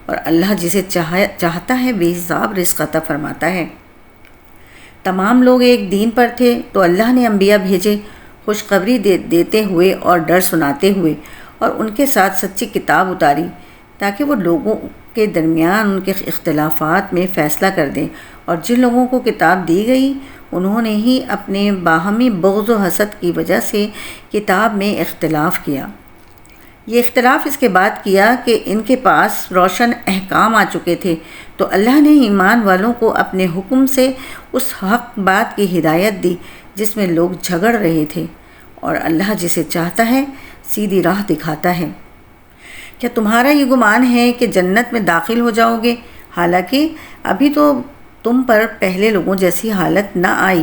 اور اللہ جسے چاہتا ہے بے حساب رزق عطا فرماتا ہے۔ تمام لوگ ایک دین پر تھے تو اللہ نے انبیاء بھیجے، خوشخبری دیتے ہوئے اور ڈر سناتے ہوئے، اور ان کے ساتھ سچی کتاب اتاری تاکہ وہ لوگوں کے درمیان ان کے اختلافات میں فیصلہ کر دیں، اور جن لوگوں کو کتاب دی گئی انہوں نے ہی اپنے باہمی بغض و حسد کی وجہ سے کتاب میں اختلاف کیا۔ یہ اختلاف اس کے بعد کیا کہ ان کے پاس روشن احکام آ چکے تھے، تو اللہ نے ایمان والوں کو اپنے حکم سے اس حق بات کی ہدایت دی جس میں لوگ جھگڑ رہے تھے، اور اللہ جسے چاہتا ہے سیدھی راہ دکھاتا ہے۔ کیا تمہارا یہ گمان ہے کہ جنت میں داخل ہو جاؤ گے، حالانکہ ابھی تو تم پر پہلے لوگوں جیسی حالت نہ آئی؟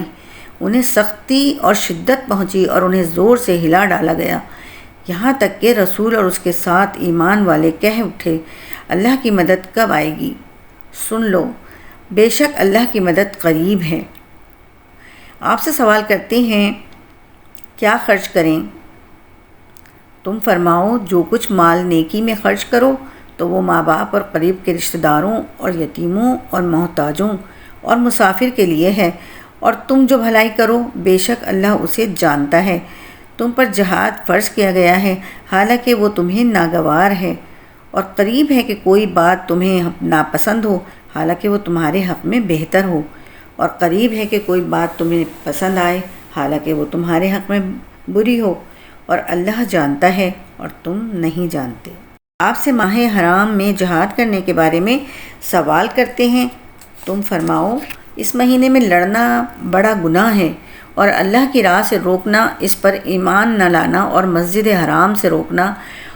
انہیں سختی اور شدت پہنچی اور انہیں زور سے ہلا ڈالا گیا، یہاں تک کہ رسول اور اس کے ساتھ ایمان والے کہہ اٹھے اللہ کی مدد کب آئے گی؟ سن لو، بے شک اللہ کی مدد قریب ہے۔ آپ سے سوال کرتے ہیں کیا خرچ کریں؟ تم فرماؤ جو کچھ مال نیکی میں خرچ کرو تو وہ ماں باپ اور قریب کے رشتہ داروں اور یتیموں اور محتاجوں اور مسافر کے لیے ہے، اور تم جو بھلائی کرو بے شک اللہ اسے جانتا ہے۔ تم پر جہاد فرض کیا گیا ہے حالانکہ وہ تمہیں ناگوار ہے، اور قریب ہے کہ کوئی بات تمہیں ناپسند ہو حالانکہ وہ تمہارے حق میں بہتر ہو، اور قریب ہے کہ کوئی بات تمہیں پسند آئے حالانکہ وہ تمہارے حق میں بری ہو، اور اللہ جانتا ہے اور تم نہیں جانتے۔ آپ سے ماہ حرام میں جہاد کرنے کے بارے میں سوال کرتے ہیں، تم فرماؤ اس مہینے میں لڑنا بڑا گناہ ہے، اور اللہ کی راہ سے روکنا، اس پر ایمان نہ لانا اور مسجد حرام سے روکنا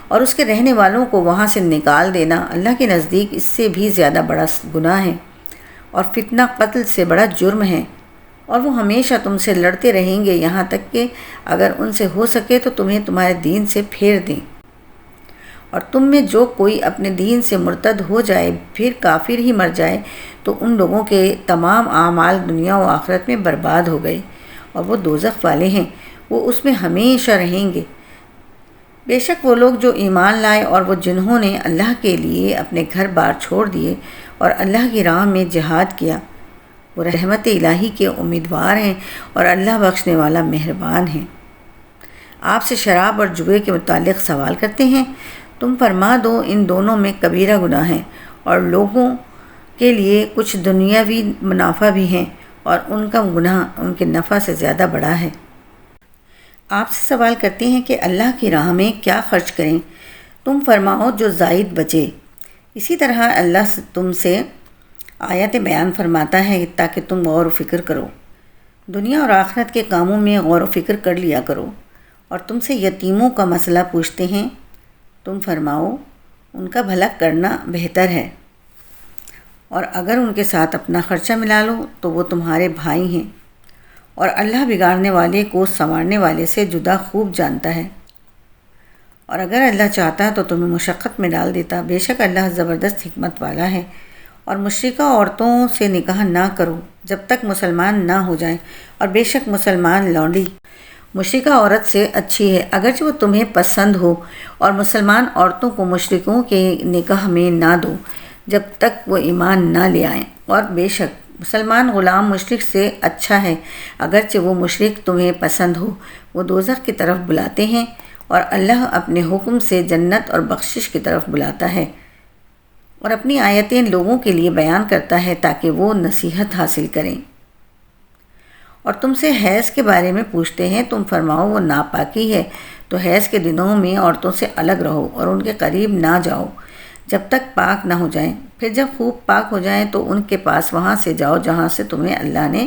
اور اس کے رہنے والوں کو وہاں سے نکال دینا اللہ کے نزدیک اس سے بھی زیادہ بڑا گناہ ہے، اور فتنہ قتل سے بڑا جرم ہے، اور وہ ہمیشہ تم سے لڑتے رہیں گے یہاں تک کہ اگر ان سے ہو سکے تو تمہیں تمہارے دین سے پھیر دیں، اور تم میں جو کوئی اپنے دین سے مرتد ہو جائے پھر کافر ہی مر جائے تو ان لوگوں کے تمام اعمال دنیا و آخرت میں برباد ہو گئے، اور وہ دوزخ والے ہیں، وہ اس میں ہمیشہ رہیں گے۔ بے شک وہ لوگ جو ایمان لائے اور وہ جنہوں نے اللہ کے لیے اپنے گھر بار چھوڑ دیے اور اللہ کی راہ میں جہاد کیا، وہ رحمت الہی کے امیدوار ہیں، اور اللہ بخشنے والا مہربان ہے۔ آپ سے شراب اور جوئے کے متعلق سوال کرتے ہیں، تم فرما دو ان دونوں میں کبیرہ گناہ ہیں، اور لوگوں کے لیے کچھ دنیاوی منافع بھی ہیں، اور ان کا گناہ ان کے نفع سے زیادہ بڑا ہے۔ آپ سے سوال کرتے ہیں کہ اللہ کی راہ میں کیا خرچ کریں، تم فرماؤ جو زائد بچے۔ اسی طرح اللہ تم سے آیتیں بیان فرماتا ہے تاکہ تم غور و فکر کرو، دنیا اور آخرت کے کاموں میں غور و فکر کر لیا کرو۔ اور تم سے یتیموں کا مسئلہ پوچھتے ہیں، تم فرماؤ ان کا بھلا کرنا بہتر ہے، اور اگر ان کے ساتھ اپنا خرچہ ملا لو تو وہ تمہارے بھائی ہیں، اور اللہ بگاڑنے والے کو سنوارنے والے سے جدا خوب جانتا ہے، اور اگر اللہ چاہتا تو تمہیں مشقت میں ڈال دیتا، بے شک اللہ زبردست حکمت والا ہے۔ اور مشرکہ عورتوں سے نکاح نہ کرو جب تک مسلمان نہ ہو جائیں، اور بے شک مسلمان لونڈی مشرکہ عورت سے اچھی ہے اگرچہ وہ تمہیں پسند ہو، اور مسلمان عورتوں کو مشرکوں کے نکاح میں نہ دو جب تک وہ ایمان نہ لے آئیں، اور بے شک مسلمان غلام مشرک سے اچھا ہے اگرچہ وہ مشرک تمہیں پسند ہو، وہ دوزخ کی طرف بلاتے ہیں، اور اللہ اپنے حکم سے جنت اور بخشش کی طرف بلاتا ہے، اور اپنی آیتیں لوگوں کے لیے بیان کرتا ہے تاکہ وہ نصیحت حاصل کریں۔ اور تم سے حیض کے بارے میں پوچھتے ہیں، تم فرماؤ وہ ناپاکی ہے، تو حیض کے دنوں میں عورتوں سے الگ رہو اور ان کے قریب نہ جاؤ جب تک پاک نہ ہو جائیں، پھر جب خوب پاک ہو جائیں تو ان کے پاس وہاں سے جاؤ جہاں سے تمہیں اللہ نے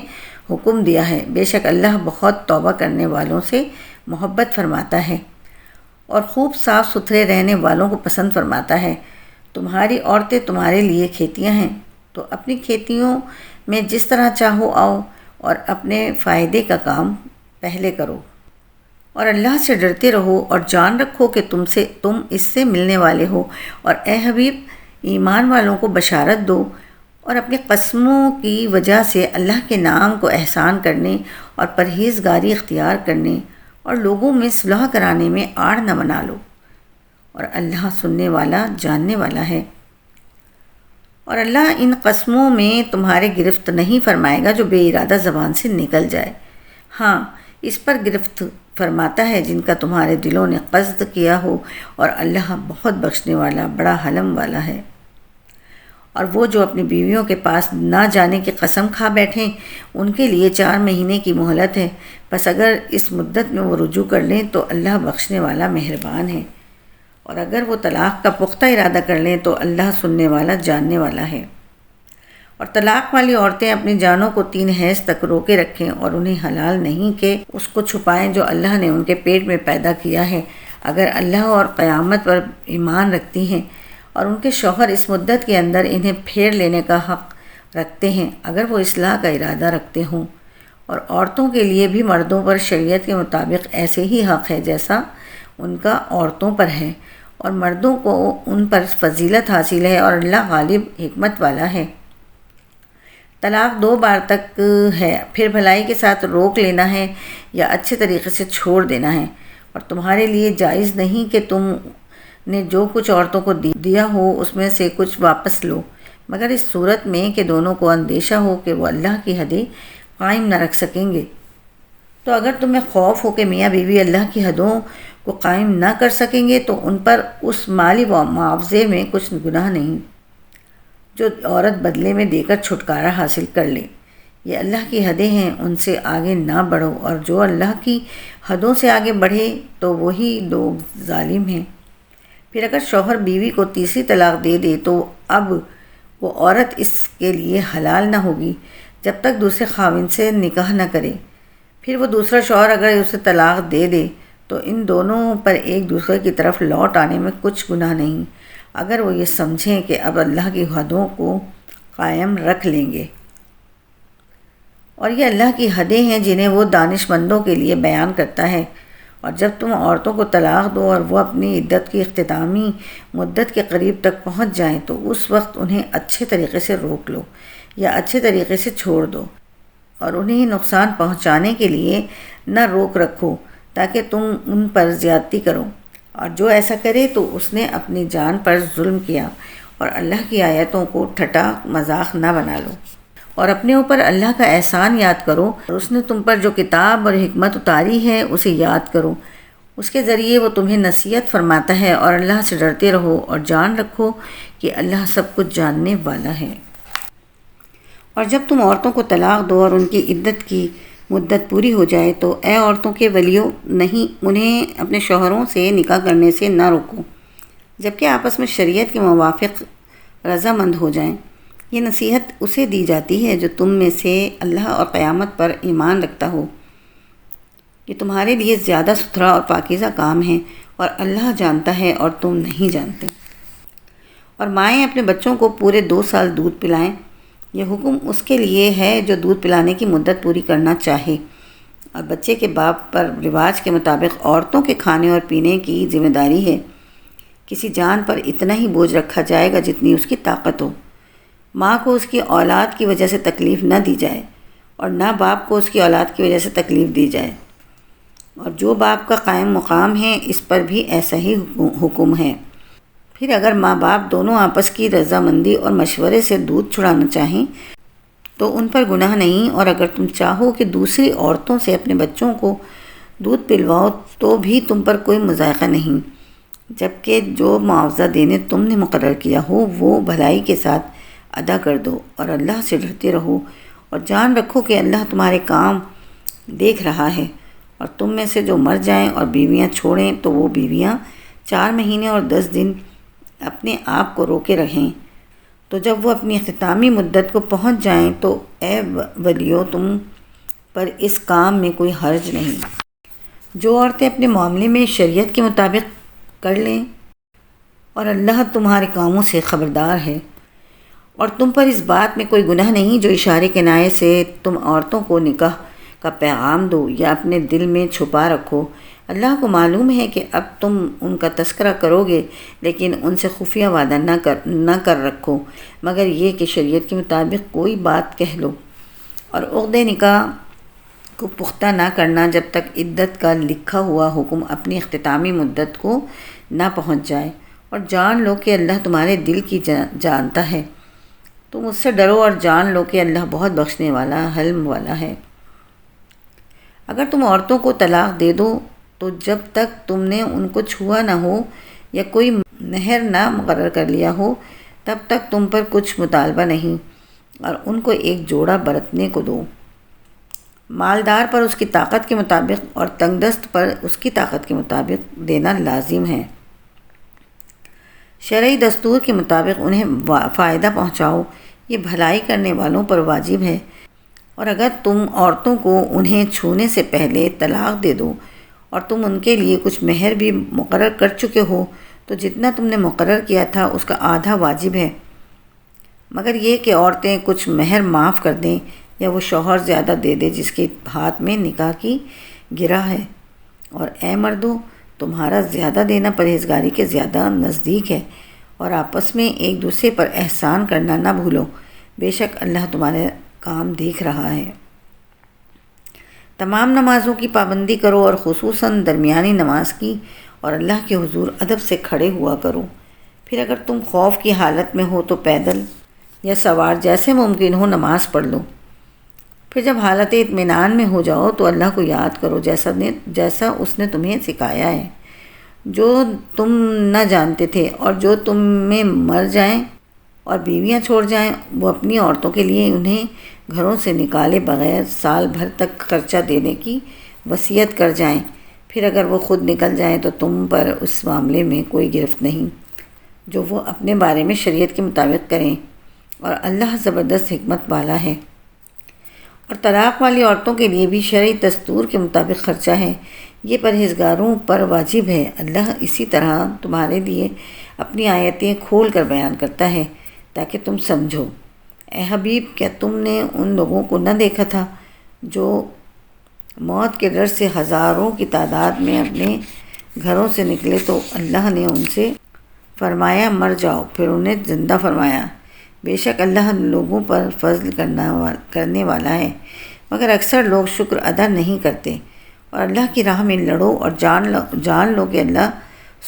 حکم دیا ہے، بے شک اللہ بہت توبہ کرنے والوں سے محبت فرماتا ہے۔ اور خوب صاف ستھرے رہنے والوں کو پسند فرماتا ہے۔ تمہاری عورتیں تمہارے لیے کھیتیاں ہیں، تو اپنی کھیتیوں میں جس طرح چاہو آؤ اور اپنے فائدے کا کام پہلے کرو، اور اللہ سے ڈرتے رہو اور جان رکھو کہ تم اس سے ملنے والے ہو۔ اور اے حبیب، ایمان والوں کو بشارت دو اور اپنی قسموں کی وجہ سے اللہ کے نام کو احسان کرنے اور پرہیزگاری اختیار کرنے اور لوگوں میں صلح کرانے میں آڑ نہ بنا لو، اور اللہ سننے والا جاننے والا ہے۔ اور اللہ ان قسموں میں تمہارے گرفت نہیں فرمائے گا جو بے ارادہ زبان سے نکل جائے، ہاں اس پر گرفت فرماتا ہے جن کا تمہارے دلوں نے قصد کیا ہو، اور اللہ بہت بخشنے والا بڑا حلم والا ہے۔ اور وہ جو اپنی بیویوں کے پاس نہ جانے کی قسم کھا بیٹھیں، ان کے لیے 4 مہینے کی مہلت ہے، بس اگر اس مدت میں وہ رجوع کر لیں تو اللہ بخشنے والا مہربان ہے، اور اگر وہ طلاق کا پختہ ارادہ کر لیں تو اللہ سننے والا جاننے والا ہے۔ اور طلاق والی عورتیں اپنی جانوں کو 3 حیض تک روکے رکھیں اور انہیں حلال نہیں کہ اس کو چھپائیں جو اللہ نے ان کے پیٹ میں پیدا کیا ہے، اگر اللہ اور قیامت پر ایمان رکھتی ہیں، اور ان کے شوہر اس مدت کے اندر انہیں پھیر لینے کا حق رکھتے ہیں اگر وہ اصلاح کا ارادہ رکھتے ہوں۔ اور عورتوں کے لیے بھی مردوں پر شریعت کے مطابق ایسے ہی حق ہے جیسا ان کا عورتوں پر ہے، اور مردوں کو ان پر فضیلت حاصل ہے، اور اللہ غالب حکمت والا ہے۔ طلاق 2 بار تک ہے، پھر بھلائی کے ساتھ روک لینا ہے یا اچھے طریقے سے چھوڑ دینا ہے، اور تمہارے لیے جائز نہیں کہ تم نے جو کچھ عورتوں کو دیا ہو اس میں سے کچھ واپس لو، مگر اس صورت میں کہ دونوں کو اندیشہ ہو کہ وہ اللہ کی حدیں قائم نہ رکھ سکیں گے۔ تو اگر تمہیں خوف ہو کہ میاں بیوی اللہ کی حدوں کو قائم نہ کر سکیں گے تو ان پر اس مالی معاوضے میں کچھ گناہ نہیں جو عورت بدلے میں دے کر چھٹکارا حاصل کر لے۔ یہ اللہ کی حدیں ہیں، ان سے آگے نہ بڑھو، اور جو اللہ کی حدوں سے آگے بڑھے تو وہی لوگ ظالم ہیں۔ پھر اگر شوہر بیوی کو 3ری طلاق دے دے تو اب وہ عورت اس کے لیے حلال نہ ہوگی جب تک دوسرے خاوند سے نکاح نہ کرے۔ پھر وہ دوسرا شوہر اگر اسے طلاق دے دے تو ان دونوں پر ایک دوسرے کی طرف لوٹ آنے میں کچھ گناہ نہیں، اگر وہ یہ سمجھیں کہ اب اللہ کی حدوں کو قائم رکھ لیں گے۔ اور یہ اللہ کی حدیں ہیں جنہیں وہ دانش مندوں کے لیے بیان کرتا ہے۔ اور جب تم عورتوں کو طلاق دو اور وہ اپنی عدت کی اختتامی مدت کے قریب تک پہنچ جائیں تو اس وقت انہیں اچھے طریقے سے روک لو یا اچھے طریقے سے چھوڑ دو، اور انہیں نقصان پہنچانے کے لیے نہ روک رکھو تاکہ تم ان پر زیادتی کرو، اور جو ایسا کرے تو اس نے اپنی جان پر ظلم کیا، اور اللہ کی آیتوں کو ٹھٹا مذاق نہ بنا لو۔ اور اپنے اوپر اللہ کا احسان یاد کرو، اور اس نے تم پر جو کتاب اور حکمت اتاری ہے اسے یاد کرو، اس کے ذریعے وہ تمہیں نصیحت فرماتا ہے، اور اللہ سے ڈرتے رہو اور جان رکھو کہ اللہ سب کچھ جاننے والا ہے۔ اور جب تم عورتوں کو طلاق دو اور ان کی عدت کی مدت پوری ہو جائے تو اے عورتوں کے ولیوں، انہیں اپنے شوہروں سے نکاح کرنے سے نہ روکو جبکہ آپس میں شریعت کے موافق رضامند ہو جائیں۔ یہ نصیحت اسے دی جاتی ہے جو تم میں سے اللہ اور قیامت پر ایمان رکھتا ہو۔ یہ تمہارے لیے زیادہ ستھرا اور پاکیزہ کام ہے، اور اللہ جانتا ہے اور تم نہیں جانتے۔ اور مائیں اپنے بچوں کو پورے 2 سال دودھ پلائیں، یہ حکم اس کے لیے ہے جو دودھ پلانے کی مدت پوری کرنا چاہے، اور بچے کے باپ پر رواج کے مطابق عورتوں کے کھانے اور پینے کی ذمہ داری ہے۔ کسی جان پر اتنا ہی بوجھ رکھا جائے گا جتنی اس کی طاقت ہو۔ ماں کو اس کی اولاد کی وجہ سے تکلیف نہ دی جائے، اور نہ باپ کو اس کی اولاد کی وجہ سے تکلیف دی جائے، اور جو باپ کا قائم مقام ہے اس پر بھی ایسا ہی حکم ہے۔ پھر اگر ماں باپ دونوں آپس کی رضامندی اور مشورے سے دودھ چھڑانا چاہیں تو ان پر گناہ نہیں، اور اگر تم چاہو کہ دوسری عورتوں سے اپنے بچوں کو دودھ پلواؤ تو بھی تم پر کوئی مضائقہ نہیں، جبکہ جو معاوضہ دینے تم نے مقرر کیا ہو وہ بھلائی کے ساتھ ادا کر دو، اور اللہ سے ڈرتے رہو اور جان رکھو کہ اللہ تمہارے کام دیکھ رہا ہے۔ اور تم میں سے جو مر جائیں اور بیویاں چھوڑیں تو وہ بیویاں 4 مہینے اور 10 دن اپنے آپ کو روکے رہیں، تو جب وہ اپنی اختتامی مدت کو پہنچ جائیں تو اے ولیو تم پر اس کام میں کوئی حرج نہیں۔ جو عورتیں اپنے معاملے میں شریعت کے مطابق کر لیں، اور اللہ تمہارے کاموں سے خبردار ہے۔ اور تم پر اس بات میں کوئی گناہ نہیں جو اشارے کنایے سے تم عورتوں کو نکاح کا پیغام دو یا اپنے دل میں چھپا رکھو۔ اللہ کو معلوم ہے کہ اب تم ان کا تذکرہ کرو گے، لیکن ان سے خفیہ وعدہ نہ کر رکھو، مگر یہ کہ شریعت کے مطابق کوئی بات کہہ لو۔ اور عقد نکاح کو پختہ نہ کرنا جب تک عدت کا لکھا ہوا حکم اپنی اختتامی مدت کو نہ پہنچ جائے، اور جان لو کہ اللہ تمہارے دل کی جانتا ہے۔ تم اس سے ڈرو اور جان لو کہ اللہ بہت بخشنے والا، حلم والا ہے۔ اگر تم عورتوں کو طلاق دے دو تو جب تک تم نے ان کو چھوا نہ ہو یا کوئی مہر نہ مقرر کر لیا ہو، تب تک تم پر کچھ مطالبہ نہیں، اور ان کو ایک جوڑا برتنے کو دو۔ مالدار پر اس کی طاقت کے مطابق اور تنگ دست پر اس کی طاقت کے مطابق دینا لازم ہے۔ شرعی دستور کے مطابق انہیں فائدہ پہنچاؤ، یہ بھلائی کرنے والوں پر واجب ہے۔ اور اگر تم عورتوں کو انہیں چھونے سے پہلے طلاق دے دو اور تم ان کے لیے کچھ مہر بھی مقرر کر چکے ہو تو جتنا تم نے مقرر کیا تھا اس کا آدھا واجب ہے، مگر یہ کہ عورتیں کچھ مہر معاف کر دیں یا وہ شوہر زیادہ دے دے جس کے ہاتھ میں نکاح کی گرہ ہے۔ اور اے مردو، تمہارا زیادہ دینا پرہیزگاری کے زیادہ نزدیک ہے، اور آپس میں ایک دوسرے پر احسان کرنا نہ بھولو، بے شک اللہ تمہارے کام دیکھ رہا ہے۔ تمام نمازوں کی پابندی کرو اور خصوصاً درمیانی نماز کی، اور اللہ کے حضور ادب سے کھڑے ہوا کرو۔ پھر اگر تم خوف کی حالت میں ہو تو پیدل یا سوار جیسے ممکن ہو نماز پڑھ لو۔ پھر جب حالت اطمینان میں ہو جاؤ تو اللہ کو یاد کرو جیسا اس نے تمہیں سکھایا ہے۔ جو تم نہ جانتے تھے اور جو تم میں مر جائیں اور بیویاں چھوڑ جائیں، وہ اپنی عورتوں کے لیے انہیں گھروں سے نکالے بغیر سال بھر تک خرچہ دینے کی وصیت کر جائیں۔ پھر اگر وہ خود نکل جائیں تو تم پر اس معاملے میں کوئی گرفت نہیں جو وہ اپنے بارے میں شریعت کے مطابق کریں، اور اللہ زبردست حکمت والا ہے۔ اور طلاق والی عورتوں کے لیے بھی شرعی دستور کے مطابق خرچہ ہے، یہ پرہیزگاروں پر واجب ہے۔ اللہ اسی طرح تمہارے لیے اپنی آیتیں کھول کر بیان کرتا ہے تاکہ تم سمجھو۔ اے حبیب، کیا تم نے ان لوگوں کو نہ دیکھا تھا جو موت کے ڈر سے ہزاروں کی تعداد میں اپنے گھروں سے نکلے تو اللہ نے ان سے فرمایا مر جاؤ، پھر انہیں زندہ فرمایا۔ بے شک اللہ لوگوں پر فضل کرنے والا ہے، مگر اکثر لوگ شکر ادا نہیں کرتے۔ اور اللہ کی راہ میں لڑو اور جان لو کہ اللہ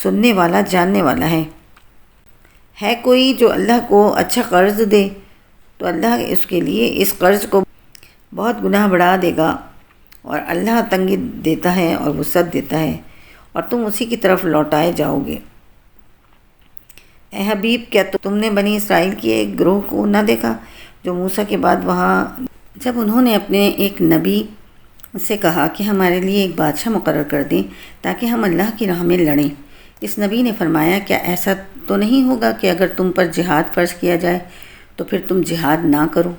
سننے والا، جاننے والا ہے کوئی جو اللہ کو اچھا قرض دے تو اللہ اس کے لیے اس قرض کو بہت گناہ بڑھا دے گا، اور اللہ تنگی دیتا ہے اور وسعت دیتا ہے، اور تم اسی کی طرف لوٹائے جاؤ گے۔ اے حبیب، کیا تم نے بنی اسرائیل کی ایک گروہ کو نہ دیکھا جو موسیٰ کے بعد وہاں جب انہوں نے اپنے ایک نبی سے کہا کہ ہمارے لیے ایک بادشاہ مقرر کر دیں تاکہ ہم اللہ کی راہ میں لڑیں؟ اس نبی نے فرمایا کیا ایسا تو نہیں ہوگا کہ اگر تم پر جہاد فرض کیا جائے تو پھر تم جہاد نہ کرو؟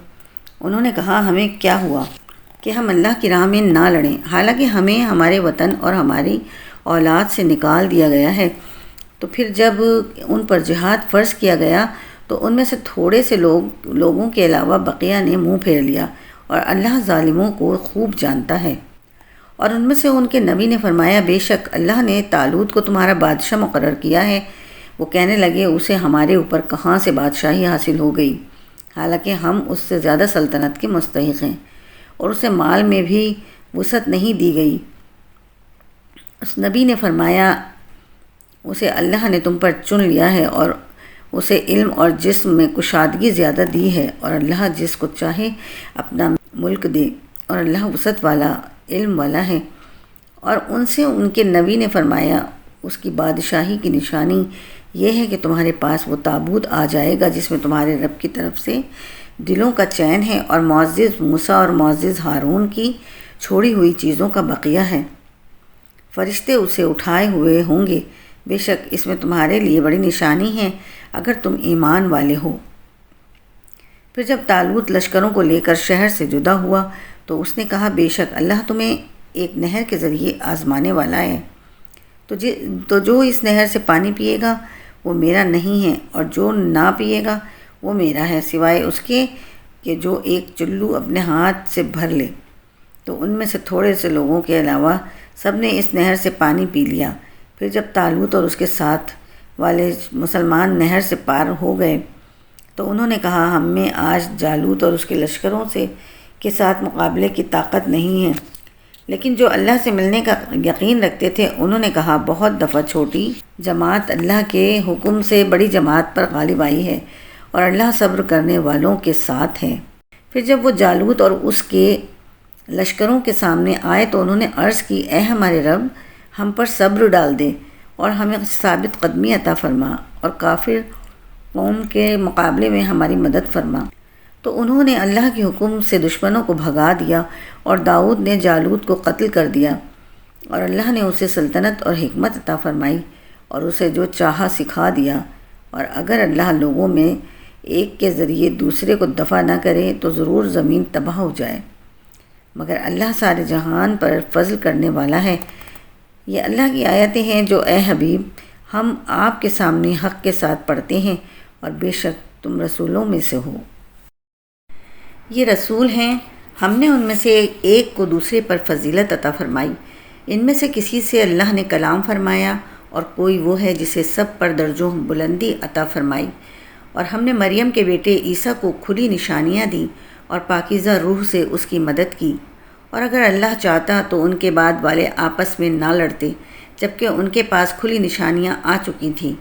انہوں نے کہا ہمیں کیا ہوا کہ ہم اللہ کی راہ میں نہ لڑیں، حالانکہ ہمیں ہمارے وطن اور ہماری اولاد سے نکال دیا گیا ہے۔ تو پھر جب ان پر جہاد فرض کیا گیا تو ان میں سے تھوڑے سے لوگوں کے علاوہ بقیہ نے منہ پھیر لیا، اور اللہ ظالموں کو خوب جانتا ہے۔ اور ان میں سے ان کے نبی نے فرمایا بے شک اللہ نے طالوت کو تمہارا بادشاہ مقرر کیا ہے۔ وہ کہنے لگے اسے ہمارے اوپر کہاں سے بادشاہی حاصل ہو گئی، حالانکہ ہم اس سے زیادہ سلطنت کے مستحق ہیں، اور اسے مال میں بھی وسعت نہیں دی گئی۔ اس نبی نے فرمایا اسے اللہ نے تم پر چن لیا ہے اور اسے علم اور جسم میں کشادگی زیادہ دی ہے، اور اللہ جس کو چاہے اپنا ملک دے، اور اللہ وسعت والا، علم والا ہے۔ اور ان سے ان کے نبی نے فرمایا اس کی بادشاہی کی نشانی یہ ہے کہ تمہارے پاس وہ تابوت آ جائے گا جس میں تمہارے رب کی طرف سے دلوں کا چین ہے، اور معزز موسیٰ اور معزز ہارون کی چھوڑی ہوئی چیزوں کا بقیہ ہے۔ فرشتے اسے اٹھائے ہوئے ہوں گے، بے شک اس میں تمہارے لیے بڑی نشانی ہے اگر تم ایمان والے ہو۔ پھر جب طالوت لشکروں کو لے کر شہر سے جدا ہوا تو اس نے کہا بے شک اللہ تمہیں ایک نہر کے ذریعے آزمانے والا ہے، تو جو اس نہر سے پانی پیے گا وہ میرا نہیں ہے، اور جو نہ پیے گا وہ میرا ہے، سوائے اس کے کہ جو ایک چلو اپنے ہاتھ سے بھر لے۔ تو ان میں سے تھوڑے سے لوگوں کے علاوہ سب نے اس نہر سے پانی پی لیا۔ پھر جب طالوت اور اس کے ساتھ والے مسلمان نہر سے پار ہو گئے تو انہوں نے کہا، ہم میں آج جالوت اور اس کے لشکروں کے ساتھ مقابلے کی طاقت نہیں ہے۔ لیکن جو اللہ سے ملنے کا یقین رکھتے تھے انہوں نے کہا، بہت دفعہ چھوٹی جماعت اللہ کے حکم سے بڑی جماعت پر غالب آئی ہے، اور اللہ صبر کرنے والوں کے ساتھ ہے۔ پھر جب وہ جالوت اور اس کے لشکروں کے سامنے آئے تو انہوں نے عرض کی، اے ہمارے رب، ہم پر صبر ڈال دے اور ہمیں ثابت قدمی عطا فرما، اور کافر قوم کے مقابلے میں ہماری مدد فرما۔ تو انہوں نے اللہ کے حکم سے دشمنوں کو بھگا دیا، اور داؤد نے جالوت کو قتل کر دیا، اور اللہ نے اسے سلطنت اور حکمت عطا فرمائی، اور اسے جو چاہا سکھا دیا۔ اور اگر اللہ لوگوں میں ایک کے ذریعے دوسرے کو دفع نہ کرے تو ضرور زمین تباہ ہو جائے، مگر اللہ سارے جہان پر فضل کرنے والا ہے۔ یہ اللہ کی آیتیں ہیں جو اے حبیب ہم آپ کے سامنے حق کے ساتھ پڑھتے ہیں، اور بے شک تم رسولوں میں سے ہو۔ یہ رسول ہیں، ہم نے ان میں سے ایک کو دوسرے پر فضیلت عطا فرمائی۔ ان میں سے کسی سے اللہ نے کلام فرمایا، اور کوئی وہ ہے جسے سب پر درجوں بلندی عطا فرمائی۔ اور ہم نے مریم کے بیٹے عیسیٰ کو کھلی نشانیاں دیں اور پاکیزہ روح سے اس کی مدد کی۔ اور اگر اللہ چاہتا تو ان کے بعد والے آپس میں نہ لڑتے، جبکہ ان کے پاس کھلی نشانیاں آ چکی تھیں،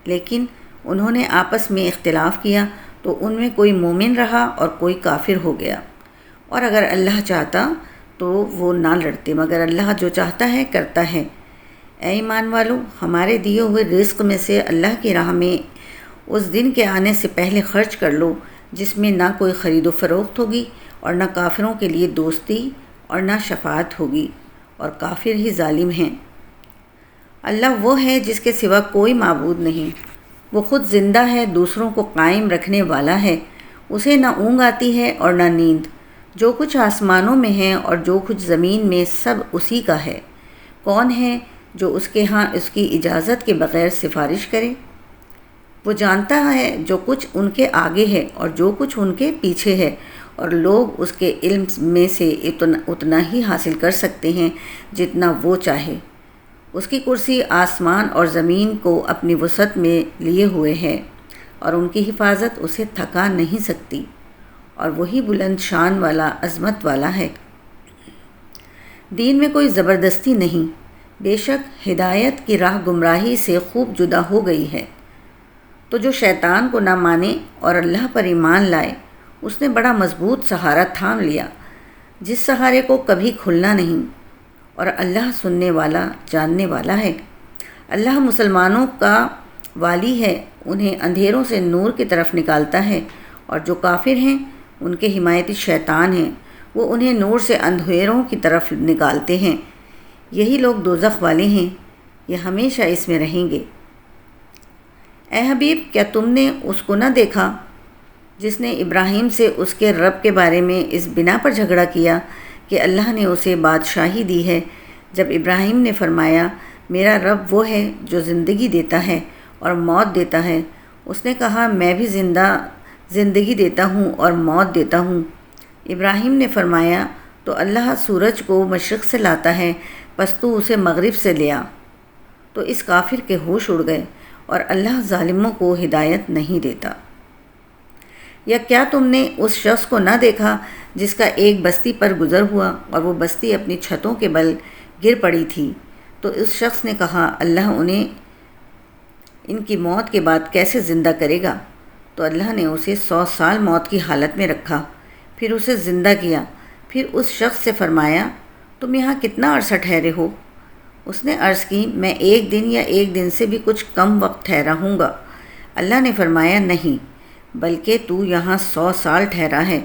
لیکن انہوں نے آپس میں اختلاف کیا تو ان میں کوئی مومن رہا اور کوئی کافر ہو گیا۔ اور اگر اللہ چاہتا تو وہ نہ لڑتے، مگر اللہ جو چاہتا ہے کرتا ہے۔ اے ایمان والو، ہمارے دیے ہوئے رزق میں سے اللہ کی راہ میں اس دن کے آنے سے پہلے خرچ کر لو جس میں نہ کوئی خرید و فروخت ہوگی، اور نہ کافروں کے لیے دوستی اور نہ شفاعت ہوگی، اور کافر ہی ظالم ہیں۔ اللہ وہ ہے جس کے سوا کوئی معبود نہیں، وہ خود زندہ ہے، دوسروں کو قائم رکھنے والا ہے، اسے نہ اونگ آتی ہے اور نہ نیند۔ جو کچھ آسمانوں میں ہے اور جو کچھ زمین میں سب اسی کا ہے۔ کون ہے جو اس کے ہاں اس کی اجازت کے بغیر سفارش کرے؟ وہ جانتا ہے جو کچھ ان کے آگے ہے اور جو کچھ ان کے پیچھے ہے، اور لوگ اس کے علم میں سے اتنا ہی حاصل کر سکتے ہیں جتنا وہ چاہے۔ اس کی کرسی آسمان اور زمین کو اپنی وسعت میں لیے ہوئے ہے، اور ان کی حفاظت اسے تھکا نہیں سکتی، اور وہی بلند شان والا، عظمت والا ہے۔ دین میں کوئی زبردستی نہیں، بے شک ہدایت کی راہ گمراہی سے خوب جدا ہو گئی ہے۔ تو جو شیطان کو نہ مانے اور اللہ پر ایمان لائے، اس نے بڑا مضبوط سہارا تھام لیا، جس سہارے کو کبھی کھلنا نہیں، اور اللہ سننے والا، جاننے والا ہے۔ اللہ مسلمانوں کا والی ہے، انہیں اندھیروں سے نور کی طرف نکالتا ہے، اور جو کافر ہیں ان کے حمایتی شیطان ہیں، وہ انہیں نور سے اندھیروں کی طرف نکالتے ہیں۔ یہی لوگ دوزخ والے ہیں، یہ ہمیشہ اس میں رہیں گے۔ اے حبیب، کیا تم نے اس کو نہ دیکھا جس نے ابراہیم سے اس کے رب کے بارے میں اس بنا پر جھگڑا کیا کہ اللہ نے اسے بادشاہی دی ہے؟ جب ابراہیم نے فرمایا، میرا رب وہ ہے جو زندگی دیتا ہے اور موت دیتا ہے، اس نے کہا، میں بھی زندگی دیتا ہوں اور موت دیتا ہوں۔ ابراہیم نے فرمایا، تو اللہ سورج کو مشرق سے لاتا ہے، پس تو اسے مغرب سے لیا۔ تو اس کافر کے ہوش اڑ گئے، اور اللہ ظالموں کو ہدایت نہیں دیتا۔ یا کیا تم نے اس شخص کو نہ دیکھا جس کا ایک بستی پر گزر ہوا اور وہ بستی اپنی چھتوں کے بل گر پڑی تھی؟ تو اس شخص نے کہا، اللہ انہیں ان کی موت کے بعد کیسے زندہ کرے گا؟ تو اللہ نے اسے 100 سال موت کی حالت میں رکھا، پھر اسے زندہ کیا۔ پھر اس شخص سے فرمایا، تم یہاں کتنا عرصہ ٹھہرے ہو؟ اس نے عرض کی، میں 1 دن یا 1 دن سے بھی کچھ کم وقت ٹھہرا ہوں گا۔ اللہ نے فرمایا، نہیں، بلکہ تو یہاں 100 سال ٹھہرا ہے،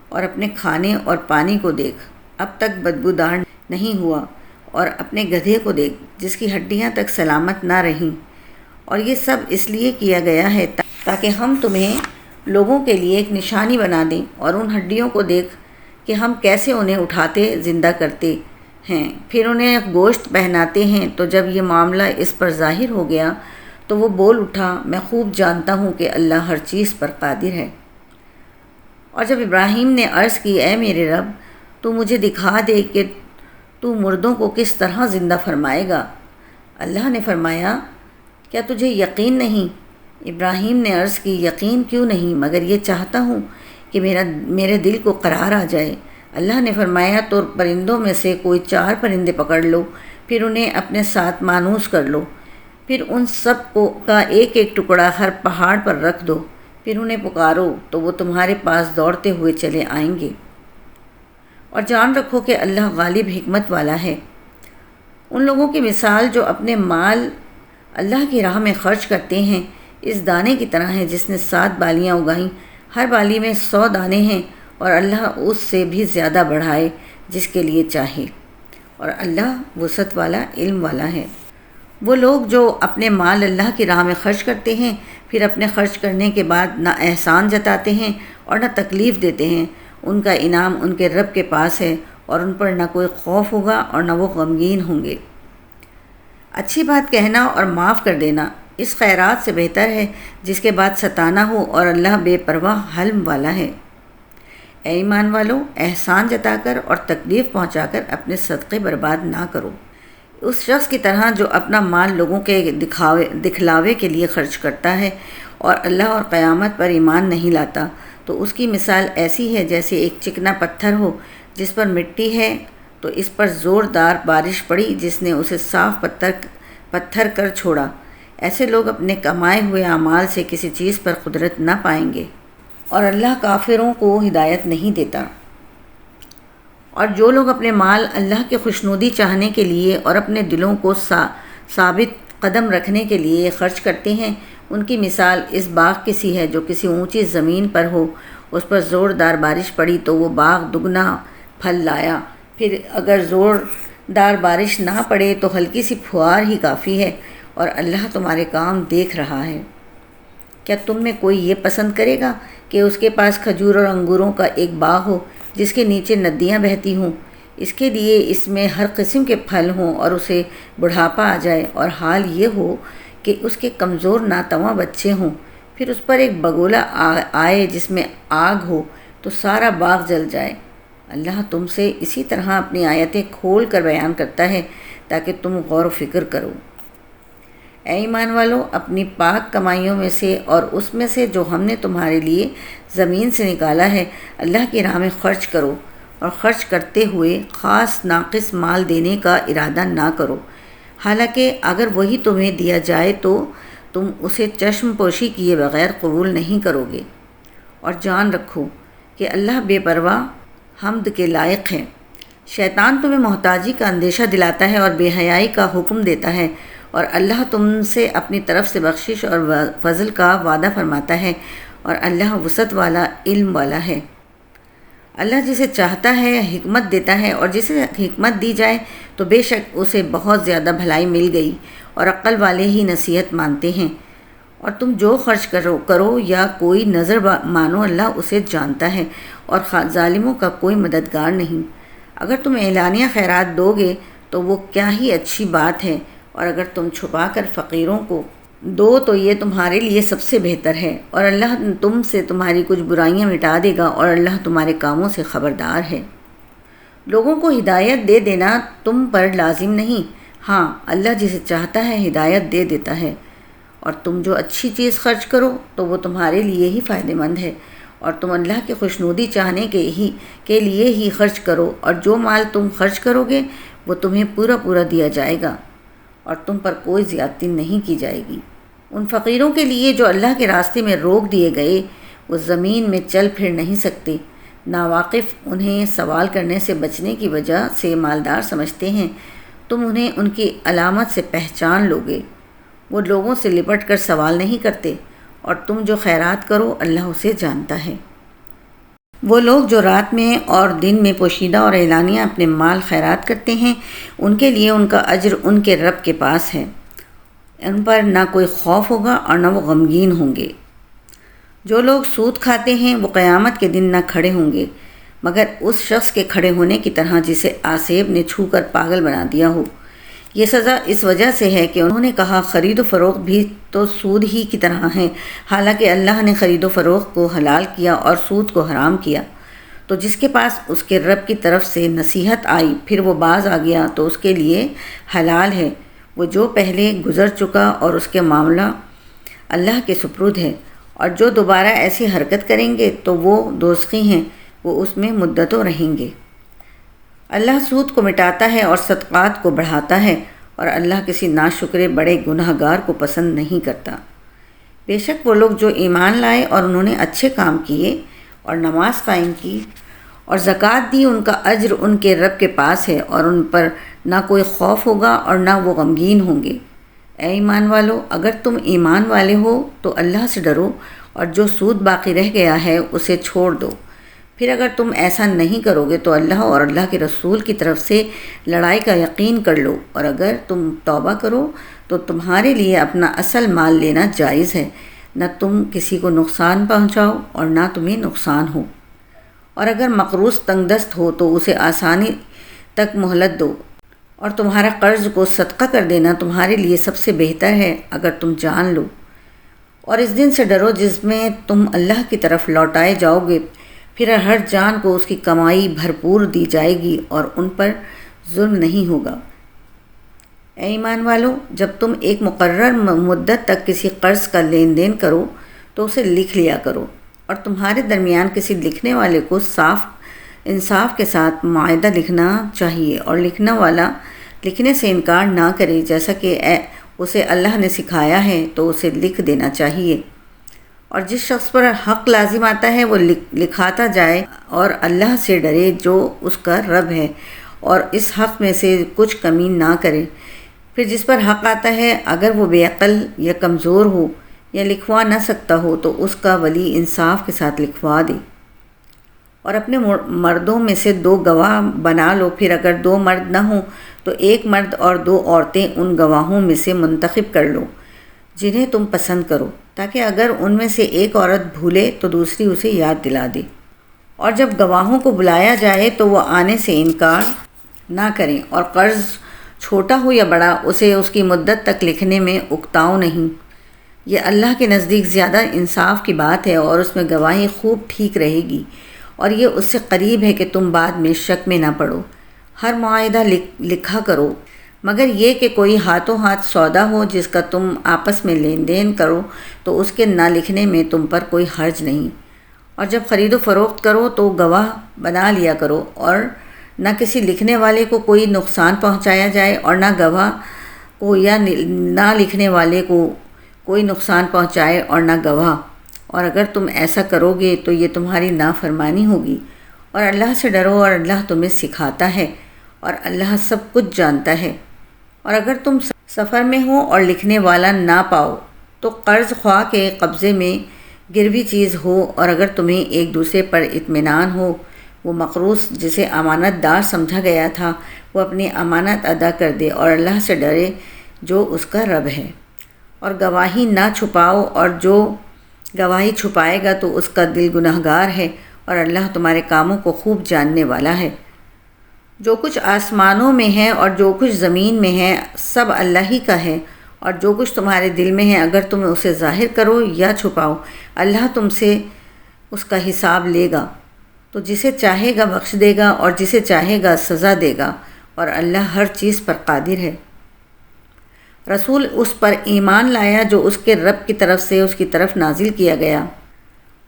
اور اپنے کھانے اور پانی کو دیکھ، اب تک بدبودار نہیں ہوا، اور اپنے گدھے کو دیکھ جس کی ہڈیاں تک سلامت نہ رہیں، اور یہ سب اس لیے کیا گیا ہے تاکہ ہم تمہیں لوگوں کے لیے ایک نشانی بنا دیں، اور ان ہڈیوں کو دیکھ کہ ہم کیسے انہیں اٹھاتے زندہ کرتے ہیں، پھر انہیں گوشت پہناتے ہیں۔ تو جب یہ معاملہ اس پر ظاہر ہو گیا تو وہ بول اٹھا، میں خوب جانتا ہوں کہ اللہ ہر چیز پر قادر ہے۔ اور جب ابراہیم نے عرض کی، اے میرے رب، تو مجھے دکھا دے کہ تو مردوں کو کس طرح زندہ فرمائے گا۔ اللہ نے فرمایا، کیا تجھے یقین نہیں؟ ابراہیم نے عرض کی، یقین کیوں نہیں، مگر یہ چاہتا ہوں کہ میرے دل کو قرار آ جائے۔ اللہ نے فرمایا، تو پرندوں میں سے کوئی 4 پرندے پکڑ لو، پھر انہیں اپنے ساتھ مانوس کر لو، پھر ان سب کا ایک ایک ٹکڑا ہر پہاڑ پر رکھ دو، پھر انہیں پکارو تو وہ تمہارے پاس دوڑتے ہوئے چلے آئیں گے۔ اور جان رکھو کہ اللہ غالب حکمت والا ہے۔ ان لوگوں کی مثال جو اپنے مال اللہ کی راہ میں خرچ کرتے ہیں اس دانے کی طرح ہے جس نے 7 بالیاں اگائیں، ہر بالی میں 100 دانے ہیں، اور اللہ اس سے بھی زیادہ بڑھائے جس کے لیے چاہے، اور اللہ وسعت والا، علم والا ہے۔ وہ لوگ جو اپنے مال اللہ کی راہ میں خرچ کرتے ہیں، پھر اپنے خرچ کرنے کے بعد نہ احسان جتاتے ہیں اور نہ تکلیف دیتے ہیں، ان کا انعام ان کے رب کے پاس ہے، اور ان پر نہ کوئی خوف ہوگا اور نہ وہ غمگین ہوں گے۔ اچھی بات کہنا اور معاف کر دینا اس خیرات سے بہتر ہے جس کے بعد ستانا ہو، اور اللہ بے پرواہ حلم والا ہے۔ اے ایمان والو، احسان جتا کر اور تکلیف پہنچا کر اپنے صدقے برباد نہ کرو، اس شخص کی طرح جو اپنا مال لوگوں کے دکھلاوے کے لیے خرچ کرتا ہے اور اللہ اور قیامت پر ایمان نہیں لاتا۔ تو اس کی مثال ایسی ہے جیسے ایک چکنا پتھر ہو جس پر مٹی ہے، تو اس پر زوردار بارش پڑی جس نے اسے صاف پتھر کر چھوڑا۔ ایسے لوگ اپنے کمائے ہوئے اعمال سے کسی چیز پر قدرت نہ پائیں گے، اور اللہ کافروں کو ہدایت نہیں دیتا۔ اور جو لوگ اپنے مال اللہ کی خوشنودی چاہنے کے لیے اور اپنے دلوں کو ثابت قدم رکھنے کے لیے خرچ کرتے ہیں، ان کی مثال اس باغ کی سی ہے جو کسی اونچی زمین پر ہو، اس پر زوردار بارش پڑی تو وہ باغ دگنا پھل لایا، پھر اگر زوردار بارش نہ پڑے تو ہلکی سی پھوار ہی کافی ہے، اور اللہ تمہارے کام دیکھ رہا ہے۔ کیا تم میں کوئی یہ پسند کرے گا کہ اس کے پاس کھجور اور انگوروں کا ایک باغ ہو جس کے نیچے ندیاں بہتی ہوں؟ اس کے لیے اس میں ہر قسم کے پھل ہوں اور اسے بڑھاپا آ جائے، اور حال یہ ہو کہ اس کے کمزور ناتواں بچے ہوں، پھر اس پر ایک بگولا آئے جس میں آگ ہو تو سارا باغ جل جائے۔ اللہ تم سے اسی طرح اپنی آیتیں کھول کر بیان کرتا ہے تاکہ تم غور و فکر کرو۔ اے ایمان والو، اپنی پاک کمائیوں میں سے اور اس میں سے جو ہم نے تمہارے لیے زمین سے نکالا ہے اللہ کی راہ میں خرچ کرو، اور خرچ کرتے ہوئے خاص ناقص مال دینے کا ارادہ نہ کرو، حالانکہ اگر وہی تمہیں دیا جائے تو تم اسے چشم پوشی کیے بغیر قبول نہیں کرو گے۔ اور جان رکھو کہ اللہ بے پرواہ حمد کے لائق ہے۔ شیطان تمہیں محتاجی کا اندیشہ دلاتا ہے اور بے حیائی کا حکم دیتا ہے، اور اللہ تم سے اپنی طرف سے بخشش اور فضل کا وعدہ فرماتا ہے، اور اللہ وسعت والا، علم والا ہے۔ اللہ جسے چاہتا ہے حکمت دیتا ہے، اور جسے حکمت دی جائے تو بے شک اسے بہت زیادہ بھلائی مل گئی، اور عقل والے ہی نصیحت مانتے ہیں۔ اور تم جو خرچ کرو یا کوئی نظر مانو، اللہ اسے جانتا ہے، اور ظالموں کا کوئی مددگار نہیں۔ اگر تم اعلانیہ خیرات دو گے تو وہ کیا ہی اچھی بات ہے، اور اگر تم چھپا کر فقیروں کو دو تو یہ تمہارے لیے سب سے بہتر ہے، اور اللہ تم سے تمہاری کچھ برائیاں مٹا دے گا، اور اللہ تمہارے کاموں سے خبردار ہے۔ لوگوں کو ہدایت دے دینا تم پر لازم نہیں، ہاں اللہ جسے چاہتا ہے ہدایت دے دیتا ہے۔ اور تم جو اچھی چیز خرچ کرو تو وہ تمہارے لیے ہی فائدہ مند ہے، اور تم اللہ کی خوشنودی چاہنے کے لیے ہی خرچ کرو، اور جو مال تم خرچ کرو گے وہ تمہیں پورا پورا دیا جائے گا، اور تم پر کوئی زیادتی نہیں کی جائے گی۔ ان فقیروں کے لیے جو اللہ کے راستے میں روک دیے گئے، وہ زمین میں چل پھر نہیں سکتے، ناواقف انہیں سوال کرنے سے بچنے کی وجہ سے مالدار سمجھتے ہیں، تم انہیں ان کی علامت سے پہچان لوگے۔ وہ لوگوں سے لپٹ کر سوال نہیں کرتے، اور تم جو خیرات کرو اللہ اسے جانتا ہے۔ وہ لوگ جو رات میں اور دن میں پوشیدہ اور اعلانیہ اپنے مال خیرات کرتے ہیں، ان کے لیے ان کا اجر ان کے رب کے پاس ہے، ان پر نہ کوئی خوف ہوگا اور نہ وہ غمگین ہوں گے۔ جو لوگ سود کھاتے ہیں وہ قیامت کے دن نہ کھڑے ہوں گے، مگر اس شخص کے کھڑے ہونے کی طرح جسے آسیب نے چھو کر پاگل بنا دیا ہو۔ یہ سزا اس وجہ سے ہے کہ انہوں نے کہا خرید و فروخت بھی تو سود ہی کی طرح ہے، حالانکہ اللہ نے خرید و فروخت کو حلال کیا اور سود کو حرام کیا۔ تو جس کے پاس اس کے رب کی طرف سے نصیحت آئی پھر وہ باز آ گیا تو اس کے لیے حلال ہے وہ جو پہلے گزر چکا، اور اس کے معاملہ اللہ کے سپرد ہے، اور جو دوبارہ ایسی حرکت کریں گے تو وہ دوزخی ہیں، وہ اس میں مدتوں رہیں گے۔ اللہ سود کو مٹاتا ہے اور صدقات کو بڑھاتا ہے، اور اللہ کسی ناشکرے بڑے گناہ گار کو پسند نہیں کرتا۔ بے شک وہ لوگ جو ایمان لائے اور انہوں نے اچھے کام کیے اور نماز قائم کی اور زکوٰۃ دی، ان کا اجر ان کے رب کے پاس ہے، اور ان پر نہ کوئی خوف ہوگا اور نہ وہ غمگین ہوں گے۔ اے ایمان والو، اگر تم ایمان والے ہو تو اللہ سے ڈرو اور جو سود باقی رہ گیا ہے اسے چھوڑ دو۔ پھر اگر تم ایسا نہیں کرو گے تو اللہ اور اللہ کے رسول کی طرف سے لڑائی کا یقین کر لو، اور اگر تم توبہ کرو تو تمہارے لیے اپنا اصل مال لینا جائز ہے، نہ تم کسی کو نقصان پہنچاؤ اور نہ تمہیں نقصان ہو، اور اگر مقروض تنگ دست ہو تو اسے آسانی تک مہلت دو، اور تمہارا قرض کو صدقہ کر دینا تمہارے لیے سب سے بہتر ہے اگر تم جان لو، اور اس دن سے ڈرو جس میں تم اللہ کی طرف لوٹائے جاؤ گے، پھر ہر جان کو اس کی کمائی بھرپور دی جائے گی اور ان پر ظلم نہیں ہوگا۔ اے ایمان والو، جب تم ایک مقرر مدت تک کسی قرض کا لین دین کرو تو اسے لکھ لیا کرو، اور تمہارے درمیان کسی لکھنے والے کو صاف انصاف کے ساتھ معاہدہ لکھنا چاہیے، اور لکھنے والا لکھنے سے انکار نہ کرے، جیسا کہ اسے اللہ نے سکھایا ہے تو اسے لکھ دینا چاہیے، اور جس شخص پر حق لازم آتا ہے وہ لکھاتا جائے، اور اللہ سے ڈرے جو اس کا رب ہے، اور اس حق میں سے کچھ کمی نہ کرے۔ پھر جس پر حق آتا ہے اگر وہ بے عقل یا کمزور ہو یا لکھوا نہ سکتا ہو تو اس کا ولی انصاف کے ساتھ لکھوا دے، اور اپنے مردوں میں سے 2 گواہ بنا لو، پھر اگر 2 مرد نہ ہوں تو 1 مرد اور 2 عورتیں ان گواہوں میں سے منتخب کر لو جنہیں تم پسند کرو، تاکہ اگر ان میں سے ایک عورت بھولے تو دوسری اسے یاد دلا دے، اور جب گواہوں کو بلایا جائے تو وہ آنے سے انکار نہ کریں، اور قرض چھوٹا ہو یا بڑا اسے اس کی مدت تک لکھنے میں اکتاؤ نہیں۔ یہ اللہ کے نزدیک زیادہ انصاف کی بات ہے، اور اس میں گواہی خوب ٹھیک رہے گی، اور یہ اس سے قریب ہے کہ تم بعد میں شک میں نہ پڑو۔ ہر معاہدہ لکھا کرو، مگر یہ کہ کوئی ہاتھوں ہاتھ سودا ہو جس کا تم آپس میں لین دین کرو تو اس کے نہ لکھنے میں تم پر کوئی حرج نہیں، اور جب خرید و فروخت کرو تو گواہ بنا لیا کرو، اور نہ کسی لکھنے والے کو کوئی نقصان پہنچایا جائے اور نہ گواہ کو یا نہ لکھنے والے کو کوئی نقصان پہنچائے اور نہ گواہ، اور اگر تم ایسا کرو گے تو یہ تمہاری نافرمانی ہوگی، اور اللہ سے ڈرو اور اللہ تمہیں سکھاتا ہے، اور اللہ سب کچھ جانتا ہے۔ اور اگر تم سفر میں ہو اور لکھنے والا نہ پاؤ تو قرض خواہ کے قبضے میں گروی چیز ہو، اور اگر تمہیں ایک دوسرے پر اطمینان ہو، وہ مقروض جسے امانت دار سمجھا گیا تھا وہ اپنی امانت ادا کر دے، اور اللہ سے ڈرے جو اس کا رب ہے، اور گواہی نہ چھپاؤ، اور جو گواہی چھپائے گا تو اس کا دل گناہ گار ہے، اور اللہ تمہارے کاموں کو خوب جاننے والا ہے۔ جو کچھ آسمانوں میں ہے اور جو کچھ زمین میں ہے سب اللہ ہی کا ہے، اور جو کچھ تمہارے دل میں ہے اگر تم اسے ظاہر کرو یا چھپاؤ اللہ تم سے اس کا حساب لے گا، تو جسے چاہے گا بخش دے گا اور جسے چاہے گا سزا دے گا، اور اللہ ہر چیز پر قادر ہے۔ رسول اس پر ایمان لایا جو اس کے رب کی طرف سے اس کی طرف نازل کیا گیا،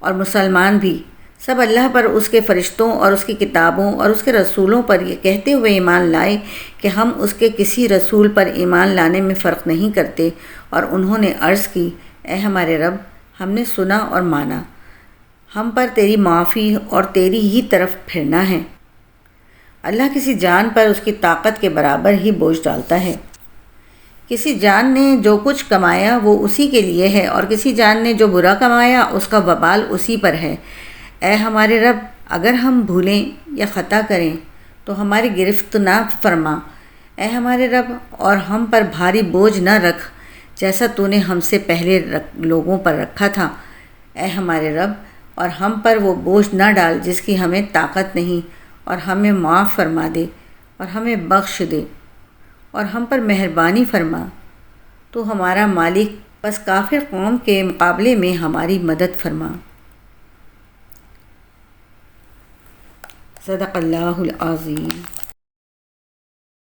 اور مسلمان بھی سب اللہ پر، اس کے فرشتوں اور اس کی کتابوں اور اس کے رسولوں پر یہ کہتے ہوئے ایمان لائے کہ ہم اس کے کسی رسول پر ایمان لانے میں فرق نہیں کرتے، اور انہوں نے عرض کی اے ہمارے رب، ہم نے سنا اور مانا، ہم پر تیری معافی اور تیری ہی طرف پھرنا ہے۔ اللہ کسی جان پر اس کی طاقت کے برابر ہی بوجھ ڈالتا ہے۔ کسی جان نے جو کچھ کمایا وہ اسی کے لیے ہے، اور کسی جان نے جو برا کمایا اس کا وبال اسی پر ہے۔ اے ہمارے رب، اگر ہم بھولیں یا خطا کریں تو ہماری گرفت نہ فرما، اے ہمارے رب، اور ہم پر بھاری بوجھ نہ رکھ جیسا تو نے ہم سے پہلے لوگوں پر رکھا تھا، اے ہمارے رب، اور ہم پر وہ بوجھ نہ ڈال جس کی ہمیں طاقت نہیں، اور ہمیں معاف فرما دے اور ہمیں بخش دے اور ہم پر مہربانی فرما، تو ہمارا مالک، بس کافر قوم کے مقابلے میں ہماری مدد فرما۔ صدق اللہ العظیم۔